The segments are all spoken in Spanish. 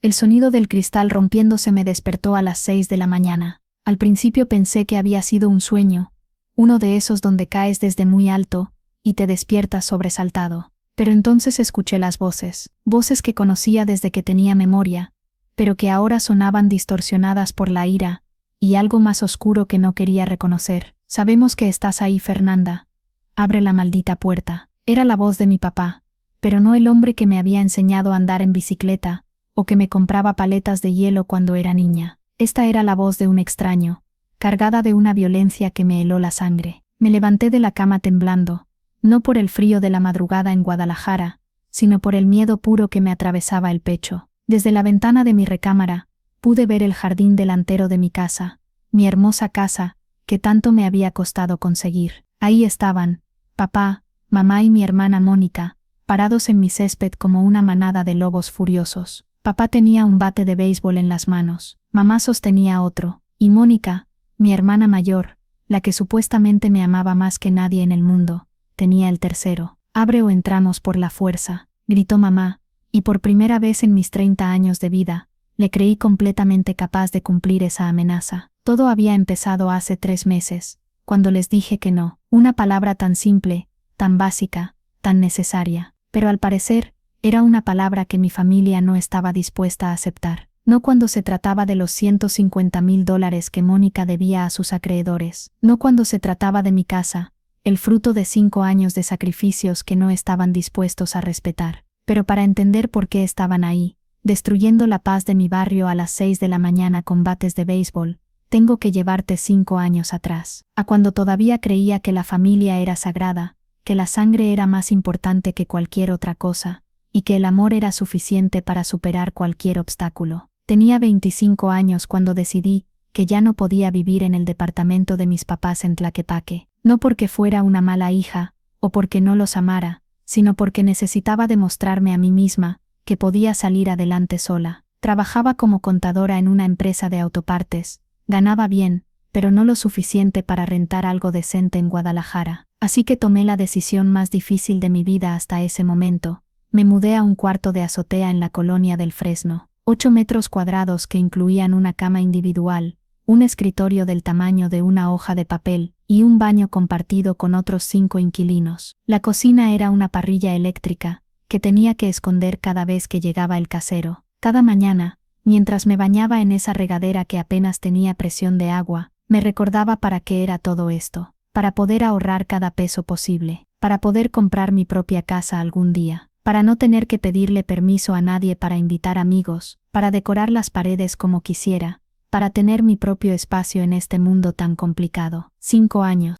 El sonido del cristal rompiéndose me despertó a las 6 de la mañana. Al principio pensé que había sido un sueño, uno de esos donde caes desde muy alto y te despiertas sobresaltado. Pero entonces escuché las voces, voces que conocía desde que tenía memoria, pero que ahora sonaban distorsionadas por la ira y algo más oscuro que no quería reconocer. Sabemos que estás ahí, Fernanda. Abre la maldita puerta. Era la voz de mi papá, pero no el hombre que me había enseñado a andar en bicicleta o que me compraba paletas de hielo cuando era niña. Esta era la voz de un extraño, cargada de una violencia que me heló la sangre. Me levanté de la cama temblando, no por el frío de la madrugada en Guadalajara, sino por el miedo puro que me atravesaba el pecho. Desde la ventana de mi recámara, pude ver el jardín delantero de mi casa, mi hermosa casa, que tanto me había costado conseguir. Ahí estaban, papá, mamá y mi hermana Mónica, parados en mi césped como una manada de lobos furiosos. Papá tenía un bate de béisbol en las manos, mamá sostenía otro, y Mónica, mi hermana mayor, la que supuestamente me amaba más que nadie en el mundo, tenía el tercero. «Abre o entramos por la fuerza», gritó mamá, y por primera vez en mis 30 años de vida, le creí completamente capaz de cumplir esa amenaza. Todo había empezado hace 3 meses, cuando les dije que no, una palabra tan simple, tan básica, tan necesaria, pero al parecer, era una palabra que mi familia no estaba dispuesta a aceptar. No cuando se trataba de los $150,000 que Mónica debía a sus acreedores, no cuando se trataba de mi casa, el fruto de 5 años de sacrificios que no estaban dispuestos a respetar. Pero para entender por qué estaban ahí, destruyendo la paz de mi barrio a las 6 de la mañana con bates de béisbol, tengo que llevarte 5 años atrás, a cuando todavía creía que la familia era sagrada, que la sangre era más importante que cualquier otra cosa, y que el amor era suficiente para superar cualquier obstáculo. Tenía 25 años cuando decidí que ya no podía vivir en el departamento de mis papás en Tlaquepaque, no porque fuera una mala hija, o porque no los amara, sino porque necesitaba demostrarme a mí misma que podía salir adelante sola. Trabajaba como contadora en una empresa de autopartes, ganaba bien, pero no lo suficiente para rentar algo decente en Guadalajara. Así que tomé la decisión más difícil de mi vida hasta ese momento. Me mudé a un cuarto de azotea en la colonia del Fresno, 8 metros cuadrados que incluían una cama individual, un escritorio del tamaño de una hoja de papel, y un baño compartido con otros 5 inquilinos. La cocina era una parrilla eléctrica, que tenía que esconder cada vez que llegaba el casero. Cada mañana, mientras me bañaba en esa regadera que apenas tenía presión de agua, me recordaba para qué era todo esto, para poder ahorrar cada peso posible, para poder comprar mi propia casa algún día, para no tener que pedirle permiso a nadie para invitar amigos, para decorar las paredes como quisiera, para tener mi propio espacio en este mundo tan complicado. 5 años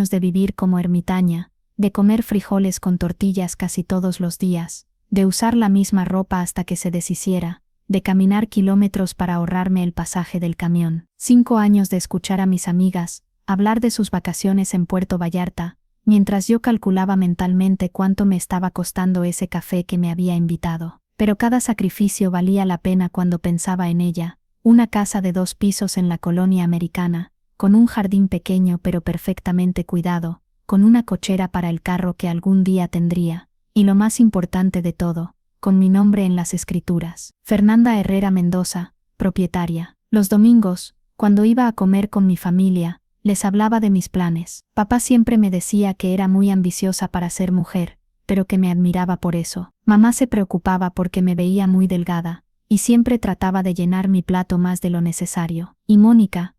de vivir como ermitaña, de comer frijoles con tortillas casi todos los días, de usar la misma ropa hasta que se deshiciera, de caminar kilómetros para ahorrarme el pasaje del camión. 5 años de escuchar a mis amigas hablar de sus vacaciones en Puerto Vallarta, mientras yo calculaba mentalmente cuánto me estaba costando ese café que me había invitado. Pero cada sacrificio valía la pena cuando pensaba en ella. Una casa de 2 pisos en la colonia americana, con un jardín pequeño pero perfectamente cuidado, con una cochera para el carro que algún día tendría, y lo más importante de todo, con mi nombre en las escrituras. Fernanda Herrera Mendoza, propietaria. Los domingos, cuando iba a comer con mi familia, les hablaba de mis planes. Papá siempre me decía que era muy ambiciosa para ser mujer, pero que me admiraba por eso. Mamá se preocupaba porque me veía muy delgada, y siempre trataba de llenar mi plato más de lo necesario. Y Mónica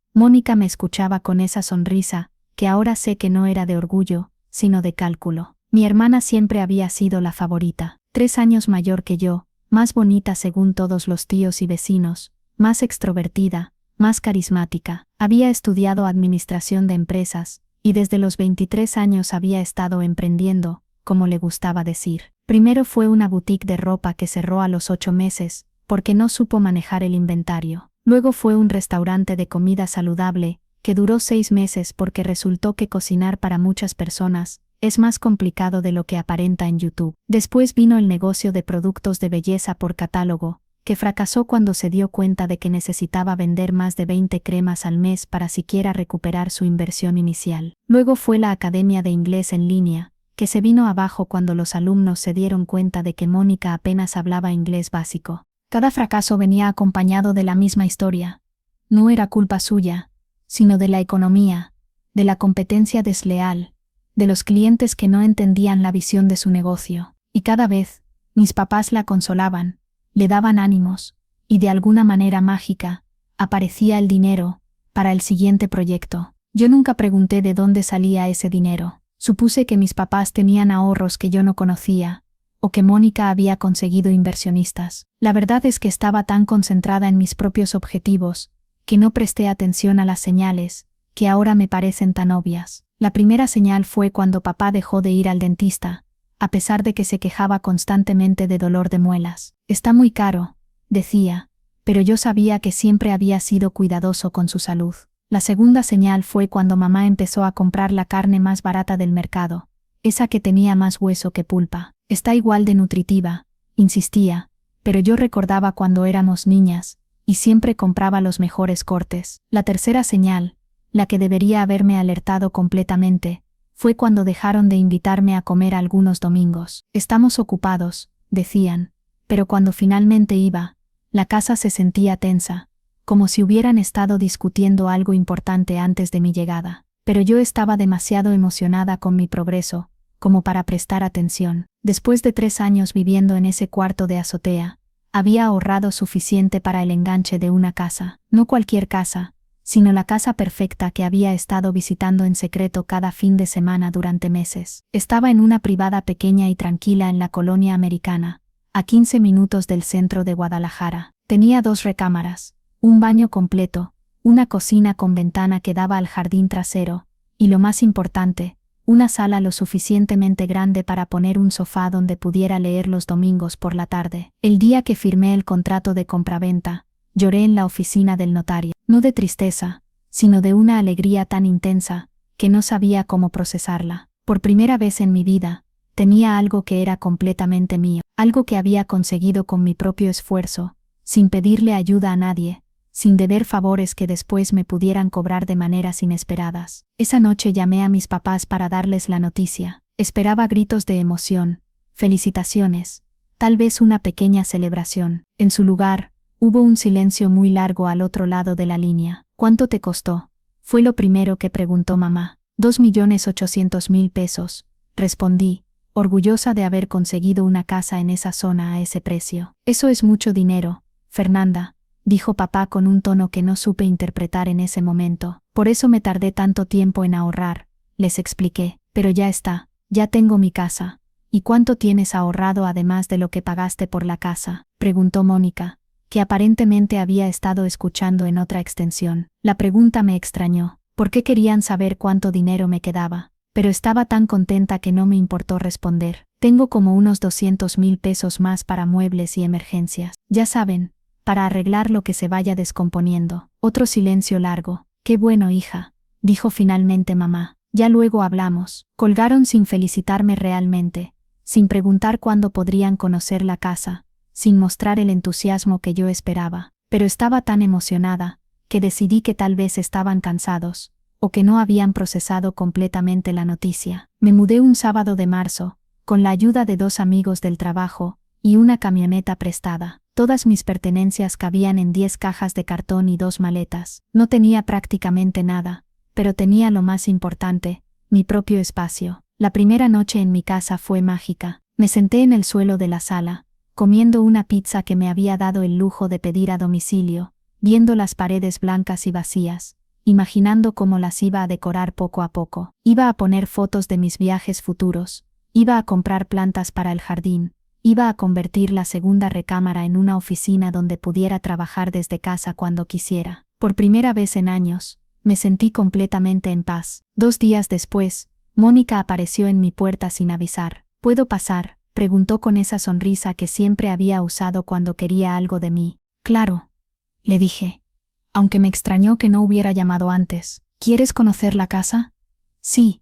me escuchaba con esa sonrisa, que ahora sé que no era de orgullo, sino de cálculo. Mi hermana siempre había sido la favorita, 3 años mayor que yo, más bonita según todos los tíos y vecinos, más extrovertida, más carismática. Había estudiado administración de empresas, y desde los 23 años había estado emprendiendo, como le gustaba decir. Primero fue una boutique de ropa que cerró a los 8 meses, porque no supo manejar el inventario. Luego fue un restaurante de comida saludable, que duró 6 meses porque resultó que cocinar para muchas personas es más complicado de lo que aparenta en YouTube. Después vino el negocio de productos de belleza por catálogo, que fracasó cuando se dio cuenta de que necesitaba vender más de 20 cremas al mes para siquiera recuperar su inversión inicial. Luego fue la academia de inglés en línea, que se vino abajo cuando los alumnos se dieron cuenta de que Mónica apenas hablaba inglés básico. Cada fracaso venía acompañado de la misma historia. No era culpa suya, sino de la economía, de la competencia desleal, de los clientes que no entendían la visión de su negocio. Y cada vez, mis papás la consolaban, le daban ánimos, y de alguna manera mágica, aparecía el dinero para el siguiente proyecto. Yo nunca pregunté de dónde salía ese dinero. Supuse que mis papás tenían ahorros que yo no conocía, o que Mónica había conseguido inversionistas. La verdad es que estaba tan concentrada en mis propios objetivos, que no presté atención a las señales, que ahora me parecen tan obvias. La primera señal fue cuando papá dejó de ir al dentista, a pesar de que se quejaba constantemente de dolor de muelas. Está muy caro, decía, pero yo sabía que siempre había sido cuidadoso con su salud. La segunda señal fue cuando mamá empezó a comprar la carne más barata del mercado, esa que tenía más hueso que pulpa. Está igual de nutritiva, insistía, pero yo recordaba cuando éramos niñas, y siempre compraba los mejores cortes. La tercera señal, la que debería haberme alertado completamente, fue cuando dejaron de invitarme a comer algunos domingos. Estamos ocupados, decían, pero cuando finalmente iba, la casa se sentía tensa, como si hubieran estado discutiendo algo importante antes de mi llegada. Pero yo estaba demasiado emocionada con mi progreso, como para prestar atención. Después de 3 años viviendo en ese cuarto de azotea, había ahorrado suficiente para el enganche de una casa. No cualquier casa, sino la casa perfecta que había estado visitando en secreto cada fin de semana durante meses. Estaba en una privada pequeña y tranquila en la colonia americana, a 15 minutos del centro de Guadalajara. Tenía 2 recámaras, un baño completo, una cocina con ventana que daba al jardín trasero, y lo más importante, una sala lo suficientemente grande para poner un sofá donde pudiera leer los domingos por la tarde. El día que firmé el contrato de compraventa, lloré en la oficina del notario, no de tristeza, sino de una alegría tan intensa, que no sabía cómo procesarla. Por primera vez en mi vida, tenía algo que era completamente mío, algo que había conseguido con mi propio esfuerzo, sin pedirle ayuda a nadie, sin deber favores que después me pudieran cobrar de maneras inesperadas. Esa noche llamé a mis papás para darles la noticia. Esperaba gritos de emoción, felicitaciones, tal vez una pequeña celebración. En su lugar, hubo un silencio muy largo al otro lado de la línea. ¿Cuánto te costó? Fue lo primero que preguntó mamá. 2.800.000 pesos, respondí, orgullosa de haber conseguido una casa en esa zona a ese precio. Eso es mucho dinero, Fernanda, dijo papá con un tono que no supe interpretar en ese momento. Por eso me tardé tanto tiempo en ahorrar, les expliqué. Pero ya está, ya tengo mi casa. ¿Y cuánto tienes ahorrado además de lo que pagaste por la casa?, preguntó Mónica, que aparentemente había estado escuchando en otra extensión. La pregunta me extrañó. ¿Por qué querían saber cuánto dinero me quedaba? Pero estaba tan contenta que no me importó responder. Tengo como unos 200.000 pesos más para muebles y emergencias. Ya saben, para arreglar lo que se vaya descomponiendo. Otro silencio largo. Qué bueno, hija, dijo finalmente mamá. Ya luego hablamos. Colgaron sin felicitarme realmente, sin preguntar cuándo podrían conocer la casa, sin mostrar el entusiasmo que yo esperaba. Pero estaba tan emocionada, que decidí que tal vez estaban cansados, o que no habían procesado completamente la noticia. Me mudé un sábado de marzo, con la ayuda de 2 amigos del trabajo, y una camioneta prestada. Todas mis pertenencias cabían en 10 cajas de cartón y 2 maletas. No tenía prácticamente nada, pero tenía lo más importante, mi propio espacio. La primera noche en mi casa fue mágica. Me senté en el suelo de la sala, comiendo una pizza que me había dado el lujo de pedir a domicilio, viendo las paredes blancas y vacías, imaginando cómo las iba a decorar poco a poco. Iba a poner fotos de mis viajes futuros, iba a comprar plantas para el jardín, iba a convertir la segunda recámara en una oficina donde pudiera trabajar desde casa cuando quisiera. Por primera vez en años, me sentí completamente en paz. 2 días después, Mónica apareció en mi puerta sin avisar. ¿Puedo pasar?, preguntó con esa sonrisa que siempre había usado cuando quería algo de mí. Claro, le dije, aunque me extrañó que no hubiera llamado antes. ¿Quieres conocer la casa? Sí,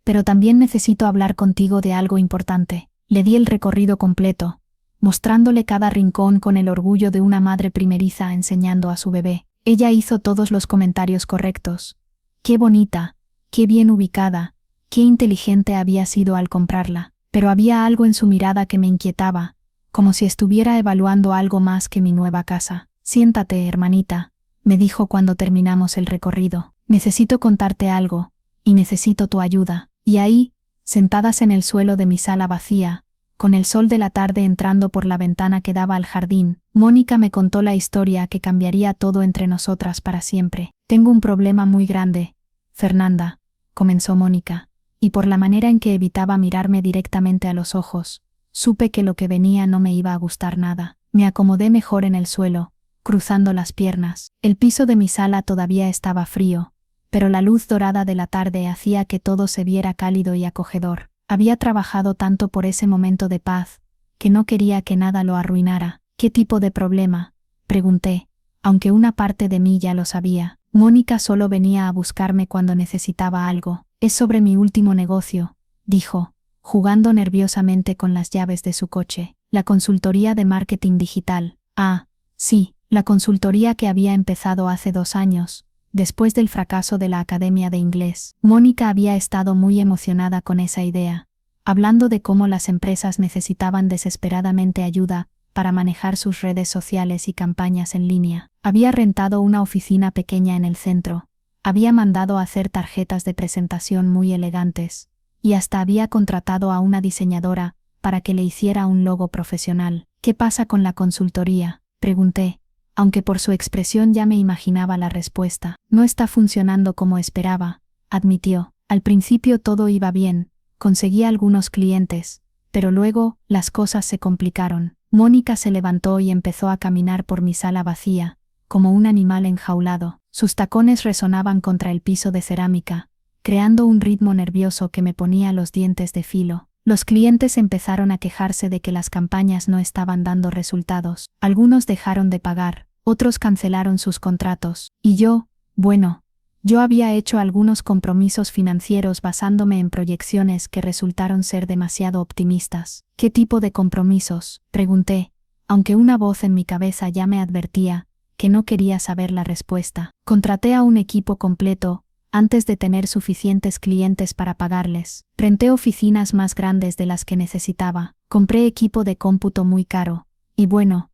pero también necesito hablar contigo de algo importante. Le di el recorrido completo, mostrándole cada rincón con el orgullo de una madre primeriza enseñando a su bebé. Ella hizo todos los comentarios correctos. Qué bonita, qué bien ubicada, qué inteligente había sido al comprarla. Pero había algo en su mirada que me inquietaba, como si estuviera evaluando algo más que mi nueva casa. Siéntate, hermanita, me dijo cuando terminamos el recorrido. Necesito contarte algo, y necesito tu ayuda. Y ahí, sentadas en el suelo de mi sala vacía, con el sol de la tarde entrando por la ventana que daba al jardín, Mónica me contó la historia que cambiaría todo entre nosotras para siempre. Tengo un problema muy grande, Fernanda, comenzó Mónica, y por la manera en que evitaba mirarme directamente a los ojos, supe que lo que venía no me iba a gustar nada. Me acomodé mejor en el suelo, cruzando las piernas. El piso de mi sala todavía estaba frío, pero la luz dorada de la tarde hacía que todo se viera cálido y acogedor. Había trabajado tanto por ese momento de paz, que no quería que nada lo arruinara. ¿Qué tipo de problema?, pregunté, aunque una parte de mí ya lo sabía. Mónica solo venía a buscarme cuando necesitaba algo. Es sobre mi último negocio, dijo, jugando nerviosamente con las llaves de su coche. La consultoría de marketing digital. Ah, sí, la consultoría que había empezado hace 2 años, después del fracaso de la academia de inglés. Mónica había estado muy emocionada con esa idea, hablando de cómo las empresas necesitaban desesperadamente ayuda para manejar sus redes sociales y campañas en línea. Había rentado una oficina pequeña en el centro, había mandado a hacer tarjetas de presentación muy elegantes, y hasta había contratado a una diseñadora para que le hiciera un logo profesional. ¿Qué pasa con la consultoría?, pregunté, aunque por su expresión ya me imaginaba la respuesta. No está funcionando como esperaba, admitió. Al principio todo iba bien, conseguía algunos clientes, pero luego las cosas se complicaron. Mónica se levantó y empezó a caminar por mi sala vacía, como un animal enjaulado. Sus tacones resonaban contra el piso de cerámica, creando un ritmo nervioso que me ponía los dientes de filo. Los clientes empezaron a quejarse de que las campañas no estaban dando resultados. Algunos dejaron de pagar, otros cancelaron sus contratos. Y yo había hecho algunos compromisos financieros basándome en proyecciones que resultaron ser demasiado optimistas. ¿Qué tipo de compromisos?, pregunté, aunque una voz en mi cabeza ya me advertía que no quería saber la respuesta. Contraté a un equipo completo antes de tener suficientes clientes para pagarles. Renté oficinas más grandes de las que necesitaba. Compré equipo de cómputo muy caro. Y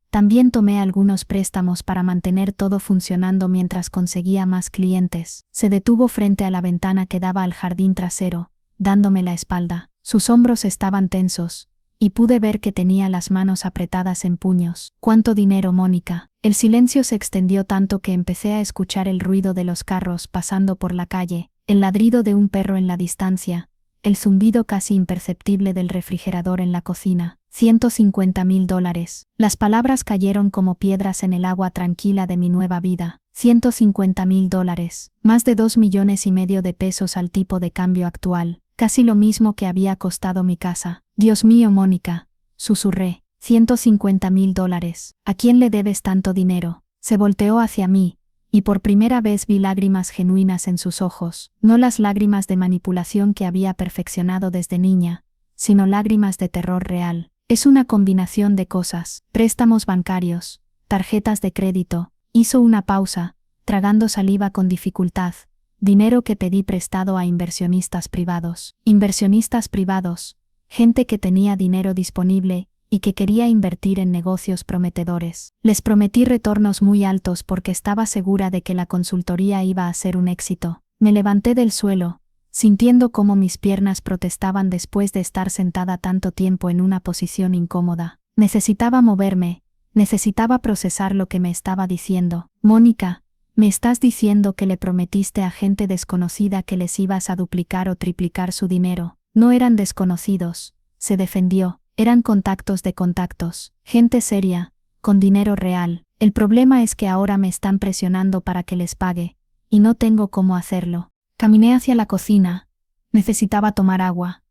también tomé algunos préstamos para mantener todo funcionando mientras conseguía más clientes. Se detuvo frente a la ventana que daba al jardín trasero, dándome la espalda. Sus hombros estaban tensos, y pude ver que tenía las manos apretadas en puños. ¿Cuánto dinero, Mónica? El silencio se extendió tanto que empecé a escuchar el ruido de los carros pasando por la calle, el ladrido de un perro en la distancia, el zumbido casi imperceptible del refrigerador en la cocina. $150,000. Las palabras cayeron como piedras en el agua tranquila de mi nueva vida. $150,000. Más de 2,5 millones de pesos al tipo de cambio actual. Casi lo mismo que había costado mi casa. Dios mío, Mónica, susurré. $150,000. ¿A quién le debes tanto dinero? Se volteó hacia mí, y por primera vez vi lágrimas genuinas en sus ojos. No las lágrimas de manipulación que había perfeccionado desde niña, sino lágrimas de terror real. Es una combinación de cosas. Préstamos bancarios, tarjetas de crédito. Hizo una pausa, tragando saliva con dificultad. Dinero que pedí prestado a inversionistas privados. Inversionistas privados, gente que tenía dinero disponible y que quería invertir en negocios prometedores. Les prometí retornos muy altos porque estaba segura de que la consultoría iba a ser un éxito. Me levanté del suelo, sintiendo cómo mis piernas protestaban después de estar sentada tanto tiempo en una posición incómoda. Necesitaba moverme, necesitaba procesar lo que me estaba diciendo. Mónica, me estás diciendo que le prometiste a gente desconocida que les ibas a duplicar o triplicar su dinero. No eran desconocidos, se defendió. Eran contactos de contactos, gente seria, con dinero real. El problema es que ahora me están presionando para que les pague, y no tengo cómo hacerlo. Caminé hacia la cocina. Necesitaba tomar agua.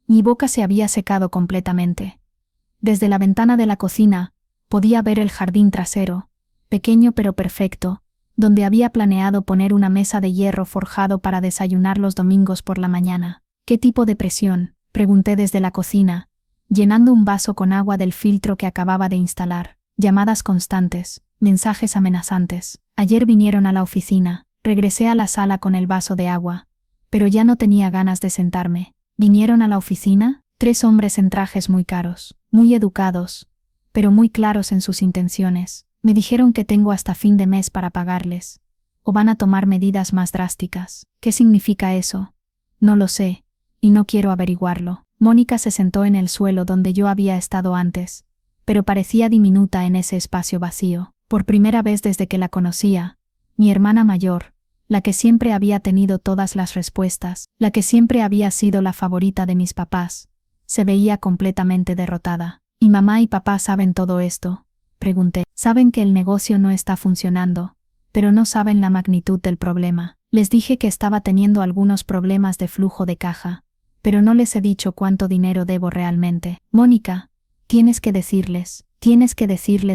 Mi boca se había secado completamente. Desde la ventana de la cocina, podía ver el jardín trasero, pequeño pero perfecto, donde había planeado poner una mesa de hierro forjado para desayunar los domingos por la mañana. ¿Qué tipo de presión?, pregunté desde la cocina, llenando un vaso con agua del filtro que acababa de instalar. Llamadas constantes, mensajes amenazantes. Ayer vinieron a la oficina. Regresé a la sala con el vaso de agua, pero ya no tenía ganas de sentarme. ¿Vinieron a la oficina? 3 hombres en trajes muy caros, muy educados, pero muy claros en sus intenciones. Me dijeron que tengo hasta fin de mes para pagarles. O van a tomar medidas más drásticas. ¿Qué significa eso? No lo sé, y no quiero averiguarlo. Mónica se sentó en el suelo donde yo había estado antes, pero parecía diminuta en ese espacio vacío. Por primera vez desde que la conocía, mi hermana mayor, la que siempre había tenido todas las respuestas, la que siempre había sido la favorita de mis papás, se veía completamente derrotada. ¿Y mamá y papá saben todo esto?, pregunté. Saben que el negocio no está funcionando, pero no saben la magnitud del problema. Les dije que estaba teniendo algunos problemas de flujo de caja, pero no les he dicho cuánto dinero debo realmente. Mónica, tienes que decirles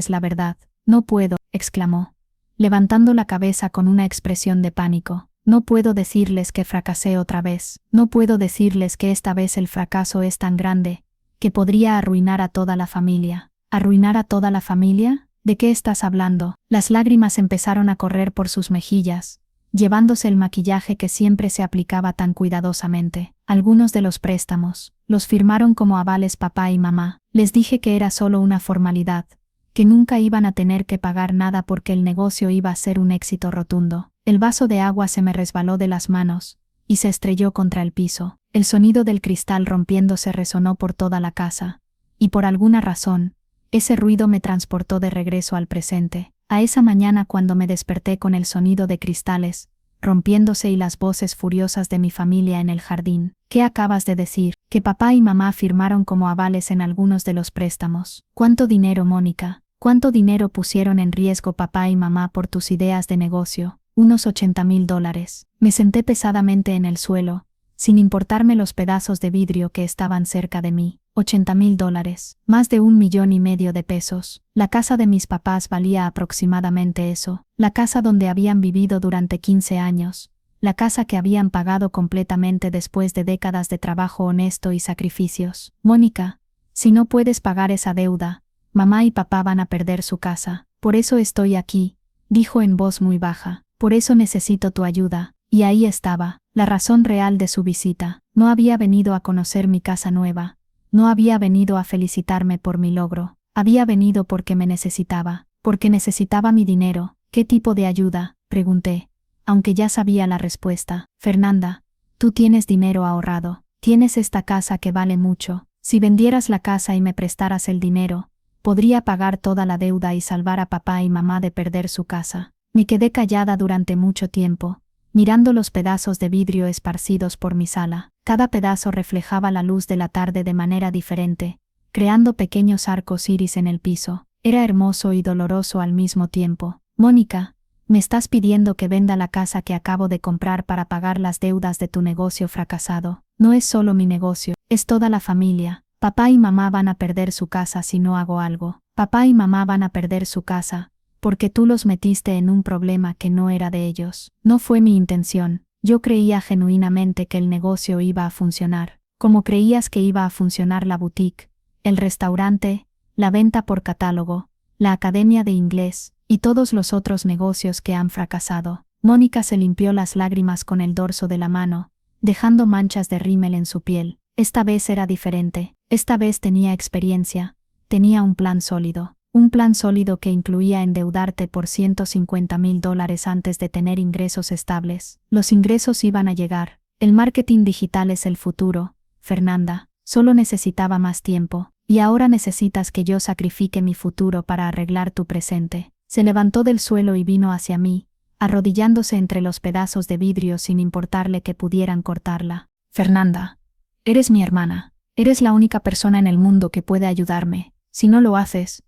la verdad. No puedo, exclamó, levantando la cabeza con una expresión de pánico. No puedo decirles que fracasé otra vez. No puedo decirles que esta vez el fracaso es tan grande que podría arruinar a toda la familia. ¿Arruinar a toda la familia? ¿De qué estás hablando? Las lágrimas empezaron a correr por sus mejillas, llevándose el maquillaje que siempre se aplicaba tan cuidadosamente. Algunos de los préstamos los firmaron como avales papá y mamá. Les dije que era solo una formalidad, que nunca iban a tener que pagar nada porque el negocio iba a ser un éxito rotundo. El vaso de agua se me resbaló de las manos y se estrelló contra el piso. El sonido del cristal rompiéndose resonó por toda la casa, y por alguna razón, ese ruido me transportó de regreso al presente, a esa mañana cuando me desperté con el sonido de cristales rompiéndose y las voces furiosas de mi familia en el jardín. ¿Qué acabas de decir? Que papá y mamá firmaron como avales en algunos de los préstamos. ¿Cuánto dinero, Mónica? ¿Cuánto dinero pusieron en riesgo papá y mamá por tus ideas de negocio? Unos $80,000. Me senté pesadamente en el suelo, sin importarme los pedazos de vidrio que estaban cerca de mí. $80,000. Más de $1,500,000. La casa de mis papás valía aproximadamente eso. La casa donde habían vivido durante 15 años. La casa que habían pagado completamente después de décadas de trabajo honesto y sacrificios. Mónica, si no puedes pagar esa deuda, mamá y papá van a perder su casa. Por eso estoy aquí, dijo en voz muy baja. Por eso necesito tu ayuda. Y ahí estaba, la razón real de su visita. No había venido a conocer mi casa nueva. No había venido a felicitarme por mi logro. Había venido porque me necesitaba. Porque necesitaba mi dinero. ¿Qué tipo de ayuda?, pregunté, aunque ya sabía la respuesta. Fernanda, tú tienes dinero ahorrado. Tienes esta casa que vale mucho. Si vendieras la casa y me prestaras el dinero, podría pagar toda la deuda y salvar a papá y mamá de perder su casa. Me quedé callada durante mucho tiempo, mirando los pedazos de vidrio esparcidos por mi sala. Cada pedazo reflejaba la luz de la tarde de manera diferente, creando pequeños arcos iris en el piso. Era hermoso y doloroso al mismo tiempo. Mónica, me estás pidiendo que venda la casa que acabo de comprar para pagar las deudas de tu negocio fracasado. No es solo mi negocio, es toda la familia. Papá y mamá van a perder su casa si no hago algo. Papá y mamá van a perder su casa, porque tú los metiste en un problema que no era de ellos. No fue mi intención. Yo creía genuinamente que el negocio iba a funcionar, como creías que iba a funcionar la boutique, el restaurante, la venta por catálogo, la academia de inglés, y todos los otros negocios que han fracasado. Mónica se limpió las lágrimas con el dorso de la mano, dejando manchas de rímel en su piel. Esta vez era diferente. Esta vez tenía experiencia, tenía un plan sólido. Un plan sólido que incluía endeudarte por $150,000 antes de tener ingresos estables. Los ingresos iban a llegar. El marketing digital es el futuro, Fernanda. Solo necesitaba más tiempo. Y ahora necesitas que yo sacrifique mi futuro para arreglar tu presente. Se levantó del suelo y vino hacia mí, arrodillándose entre los pedazos de vidrio sin importarle que pudieran cortarla. Fernanda, eres mi hermana. Eres la única persona en el mundo que puede ayudarme. Si no lo haces,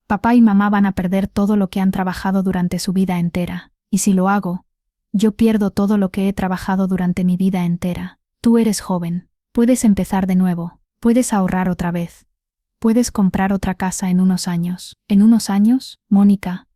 papá y mamá van a perder todo lo que han trabajado durante su vida entera. Y si lo hago, yo pierdo todo lo que he trabajado durante mi vida entera. Tú eres joven. Puedes empezar de nuevo. Puedes ahorrar otra vez. Puedes comprar otra casa en unos años. ¿En unos años, Mónica?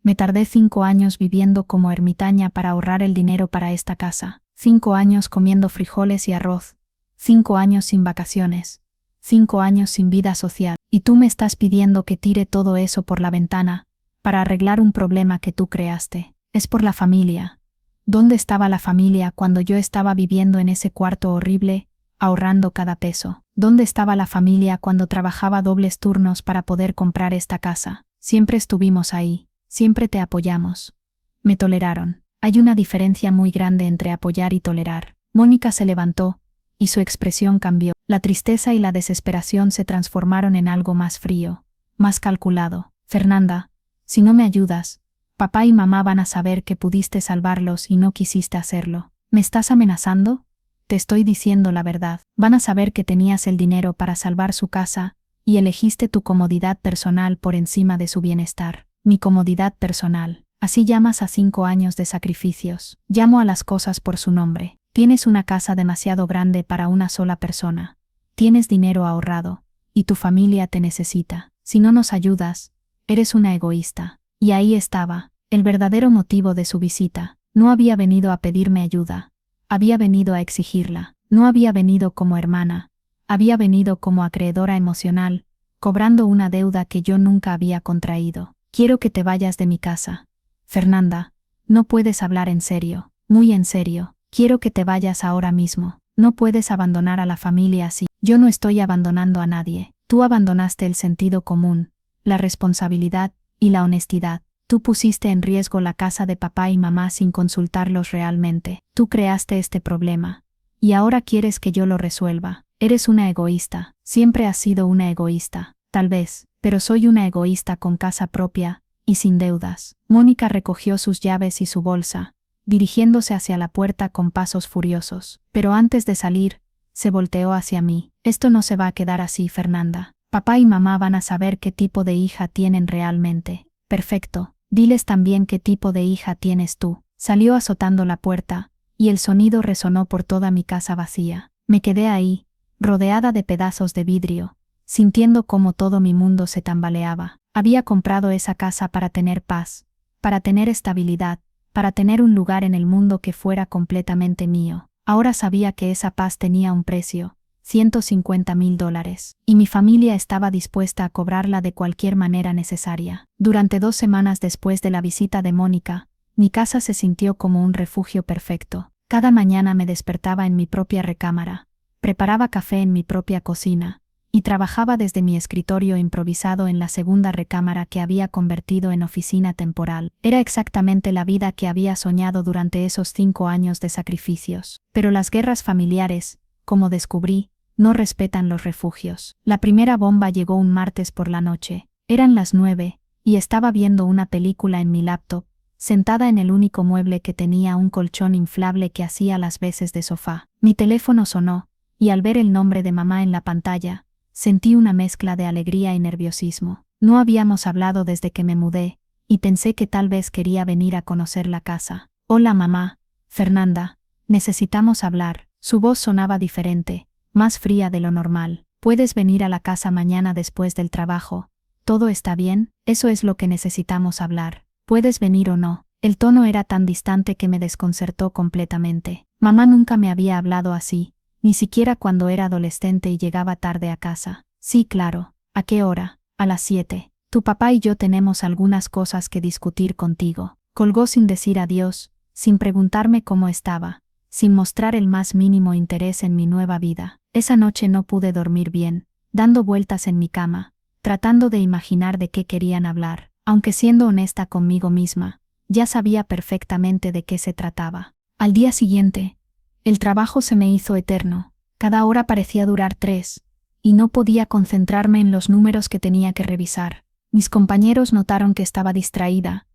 Me tardé 5 años viviendo como ermitaña para ahorrar el dinero para esta casa. 5 años comiendo frijoles y arroz. 5 años sin vacaciones. 5 años sin vida social. Y tú me estás pidiendo que tire todo eso por la ventana, para arreglar un problema que tú creaste. Es por la familia. ¿Dónde estaba la familia cuando yo estaba viviendo en ese cuarto horrible, ahorrando cada peso. ¿Dónde estaba la familia cuando trabajaba dobles turnos para poder comprar esta casa? Siempre estuvimos ahí, siempre te apoyamos. Me toleraron. Hay una diferencia muy grande entre apoyar y tolerar. Mónica se levantó, y su expresión cambió. La tristeza y la desesperación se transformaron en algo más frío, más calculado. Fernanda, si no me ayudas, papá y mamá van a saber que pudiste salvarlos y no quisiste hacerlo. ¿Me estás amenazando? Te estoy diciendo la verdad. Van a saber que tenías el dinero para salvar su casa, y elegiste tu comodidad personal por encima de su bienestar. Mi comodidad personal. Así llamas a 5 años de sacrificios. Llamo a las cosas por su nombre. Tienes una casa demasiado grande para una sola persona. Tienes dinero ahorrado, y tu familia te necesita. Si no nos ayudas, eres una egoísta. Y ahí estaba, el verdadero motivo de su visita. No había venido a pedirme ayuda. Había venido a exigirla. No había venido como hermana. Había venido como acreedora emocional, cobrando una deuda que yo nunca había contraído. Quiero que te vayas de mi casa. Fernanda, no puedes hablar en serio, muy en serio. Quiero que te vayas ahora mismo. No puedes abandonar a la familia así. Yo no estoy abandonando a nadie. Tú abandonaste el sentido común, la responsabilidad y la honestidad. Tú pusiste en riesgo la casa de papá y mamá sin consultarlos realmente. Tú creaste este problema. Y ahora quieres que yo lo resuelva. Eres una egoísta. Siempre has sido una egoísta. Tal vez, pero soy una egoísta con casa propia y sin deudas. Mónica recogió sus llaves y su bolsa, dirigiéndose hacia la puerta con pasos furiosos. Pero antes de salir, se volteó hacia mí. Esto no se va a quedar así, Fernanda. Papá y mamá van a saber qué tipo de hija tienen realmente. Perfecto. Diles también qué tipo de hija tienes tú. Salió azotando la puerta, y el sonido resonó por toda mi casa vacía. Me quedé ahí, rodeada de pedazos de vidrio, sintiendo cómo todo mi mundo se tambaleaba. Había comprado esa casa para tener paz, para tener estabilidad, para tener un lugar en el mundo que fuera completamente mío. Ahora sabía que esa paz tenía un precio, $150,000, y mi familia estaba dispuesta a cobrarla de cualquier manera necesaria. Durante 2 semanas después de la visita de Mónica, mi casa se sintió como un refugio perfecto. Cada mañana me despertaba en mi propia recámara, preparaba café en mi propia cocina, y trabajaba desde mi escritorio improvisado en la segunda recámara que había convertido en oficina temporal. Era exactamente la vida que había soñado durante esos 5 años de sacrificios. Pero las guerras familiares, como descubrí, no respetan los refugios. La primera bomba llegó un martes por la noche. Eran las 9, y estaba viendo una película en mi laptop, sentada en el único mueble que tenía un colchón inflable que hacía las veces de sofá. Mi teléfono sonó, y al ver el nombre de mamá en la pantalla, sentí una mezcla de alegría y nerviosismo. No habíamos hablado desde que me mudé, y pensé que tal vez quería venir a conocer la casa. Hola mamá, Fernanda, necesitamos hablar. Su voz sonaba diferente, más fría de lo normal. ¿Puedes venir a la casa mañana después del trabajo? ¿Todo está bien? Eso es lo que necesitamos hablar. ¿Puedes venir o no? El tono era tan distante que me desconcertó completamente. Mamá nunca me había hablado así, ni siquiera cuando era adolescente y llegaba tarde a casa. Sí, claro. ¿A qué hora? A las 7. Tu papá y yo tenemos algunas cosas que discutir contigo. Colgó sin decir adiós, sin preguntarme cómo estaba, sin mostrar el más mínimo interés en mi nueva vida. Esa noche no pude dormir bien, dando vueltas en mi cama, tratando de imaginar de qué querían hablar. Aunque siendo honesta conmigo misma, ya sabía perfectamente de qué se trataba. Al día siguiente, el trabajo se me hizo eterno. Cada hora parecía durar 3, y no podía concentrarme en los números que tenía que revisar. Mis compañeros notaron que estaba distraída,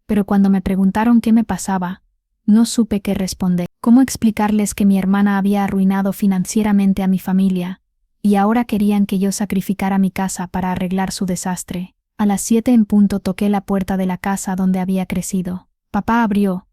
pero cuando me preguntaron qué me pasaba, no supe qué responder. ¿Cómo explicarles que mi hermana había arruinado financieramente a mi familia, y ahora querían que yo sacrificara mi casa para arreglar su desastre? A las 7 en punto toqué la puerta de la casa donde había crecido. Papá abrió,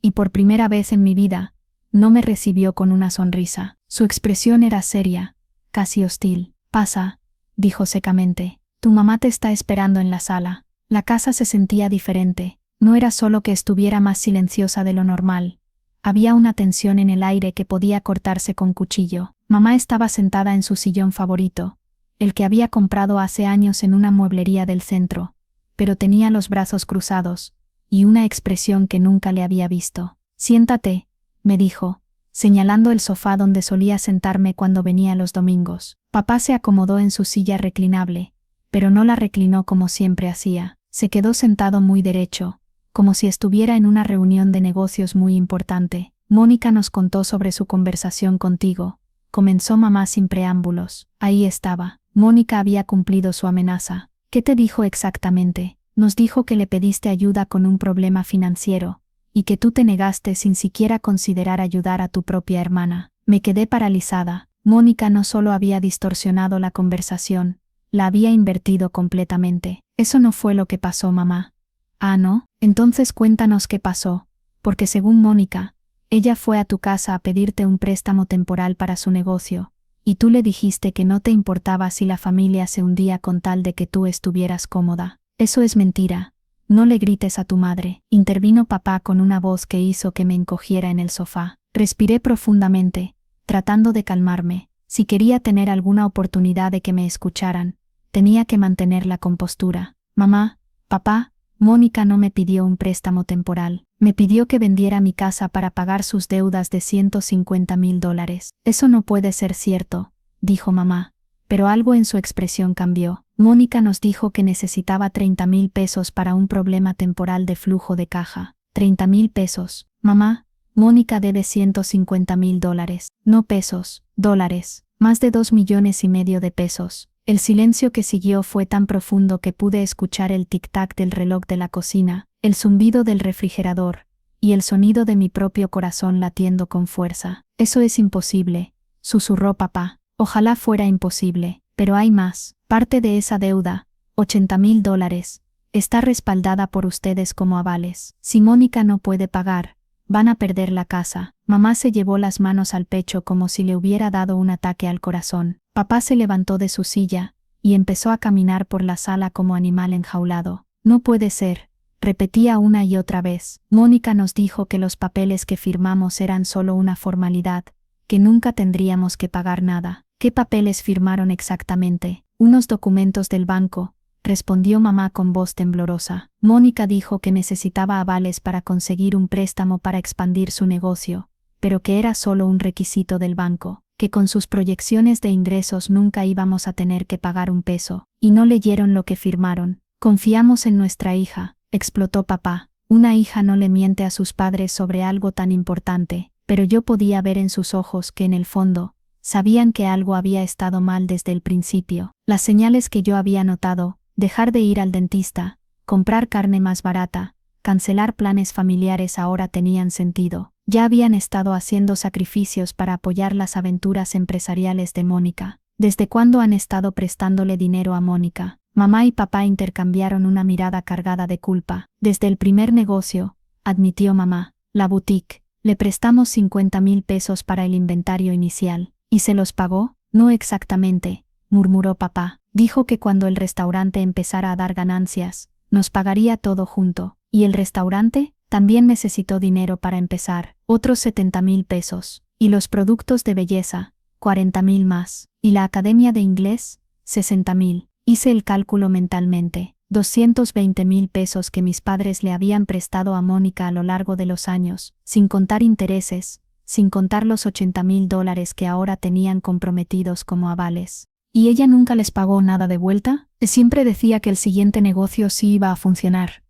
y por primera vez en mi vida, no me recibió con una sonrisa. Su expresión era seria, casi hostil. Pasa, dijo secamente. Tu mamá te está esperando en la sala. La casa se sentía diferente. No era solo que estuviera más silenciosa de lo normal. Había una tensión en el aire que podía cortarse con cuchillo. Mamá estaba sentada en su sillón favorito, el que había comprado hace años en una mueblería del centro, pero tenía los brazos cruzados, y una expresión que nunca le había visto. Siéntate, me dijo, señalando el sofá donde solía sentarme cuando venía los domingos. Papá se acomodó en su silla reclinable, pero no la reclinó como siempre hacía. Se quedó sentado muy derecho, como si estuviera en una reunión de negocios muy importante. Mónica nos contó sobre su conversación contigo. Comenzó mamá sin preámbulos. Ahí estaba. Mónica había cumplido su amenaza. ¿Qué te dijo exactamente? Nos dijo que le pediste ayuda con un problema financiero, y que tú te negaste sin siquiera considerar ayudar a tu propia hermana. Me quedé paralizada. Mónica no solo había distorsionado la conversación, la había invertido completamente. Eso no fue lo que pasó, mamá. Ah, ¿no? Entonces cuéntanos qué pasó, porque según Mónica, ella fue a tu casa a pedirte un préstamo temporal para su negocio, y tú le dijiste que no te importaba si la familia se hundía con tal de que tú estuvieras cómoda. Eso es mentira. No le grites a tu madre, intervino papá con una voz que hizo que me encogiera en el sofá. Respiré profundamente, tratando de calmarme. Si quería tener alguna oportunidad de que me escucharan, tenía que mantener la compostura. Mamá, papá, Mónica no me pidió un préstamo temporal. Me pidió que vendiera mi casa para pagar sus deudas de $150,000. Eso no puede ser cierto, dijo mamá, pero algo en su expresión cambió. Mónica nos dijo que necesitaba 30,000 pesos para un problema temporal de flujo de caja. 30,000 pesos. Mamá, Mónica debe $150,000. No pesos, dólares. Más de 2,5 millones de pesos. El silencio que siguió fue tan profundo que pude escuchar el tic-tac del reloj de la cocina, el zumbido del refrigerador, y el sonido de mi propio corazón latiendo con fuerza. Eso es imposible, susurró papá. Ojalá fuera imposible, pero hay más. Parte de esa deuda, $80,000, está respaldada por ustedes como avales. Si Mónica no puede pagar, van a perder la casa. Mamá se llevó las manos al pecho como si le hubiera dado un ataque al corazón. Papá se levantó de su silla y empezó a caminar por la sala como animal enjaulado. No puede ser, repetía una y otra vez. Mónica nos dijo que los papeles que firmamos eran solo una formalidad, que nunca tendríamos que pagar nada. ¿Qué papeles firmaron exactamente? Unos documentos del banco, respondió mamá con voz temblorosa. Mónica dijo que necesitaba avales para conseguir un préstamo para expandir su negocio, pero que era solo un requisito del banco, que con sus proyecciones de ingresos nunca íbamos a tener que pagar un peso, y no leyeron lo que firmaron. Confiamos en nuestra hija, explotó papá. Una hija no le miente a sus padres sobre algo tan importante, pero yo podía ver en sus ojos que en el fondo, sabían que algo había estado mal desde el principio. Las señales que yo había notado, dejar de ir al dentista, comprar carne más barata, cancelar planes familiares ahora tenían sentido. Ya habían estado haciendo sacrificios para apoyar las aventuras empresariales de Mónica. ¿Desde cuándo han estado prestándole dinero a Mónica? Mamá y papá intercambiaron una mirada cargada de culpa. Desde el primer negocio, admitió mamá, la boutique, le prestamos 50,000 pesos para el inventario inicial. ¿Y se los pagó? No exactamente, murmuró papá. Dijo que cuando el restaurante empezara a dar ganancias, nos pagaría todo junto. ¿Y el restaurante? También necesitó dinero para empezar, otros 70,000 pesos. ¿Y los productos de belleza? 40,000 más. ¿Y la academia de inglés? 60,000. Hice el cálculo mentalmente. 220,000 pesos que mis padres le habían prestado a Mónica a lo largo de los años, sin contar intereses, sin contar los $80,000 que ahora tenían comprometidos como avales. ¿Y ella nunca les pagó nada de vuelta? Siempre decía que el siguiente negocio sí iba a funcionar,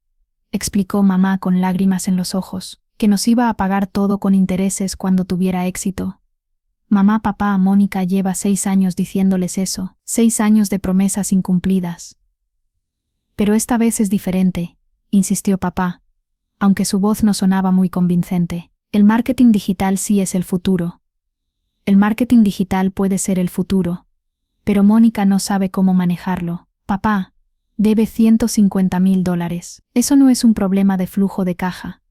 explicó mamá con lágrimas en los ojos, que nos iba a pagar todo con intereses cuando tuviera éxito. Mamá, papá, Mónica lleva 6 años diciéndoles eso, 6 años de promesas incumplidas. Pero esta vez es diferente, insistió papá, aunque su voz no sonaba muy convincente. El marketing digital sí es el futuro. El marketing digital puede ser el futuro, pero Mónica no sabe cómo manejarlo. Papá, debe $150,000. Eso no es un problema de flujo de caja.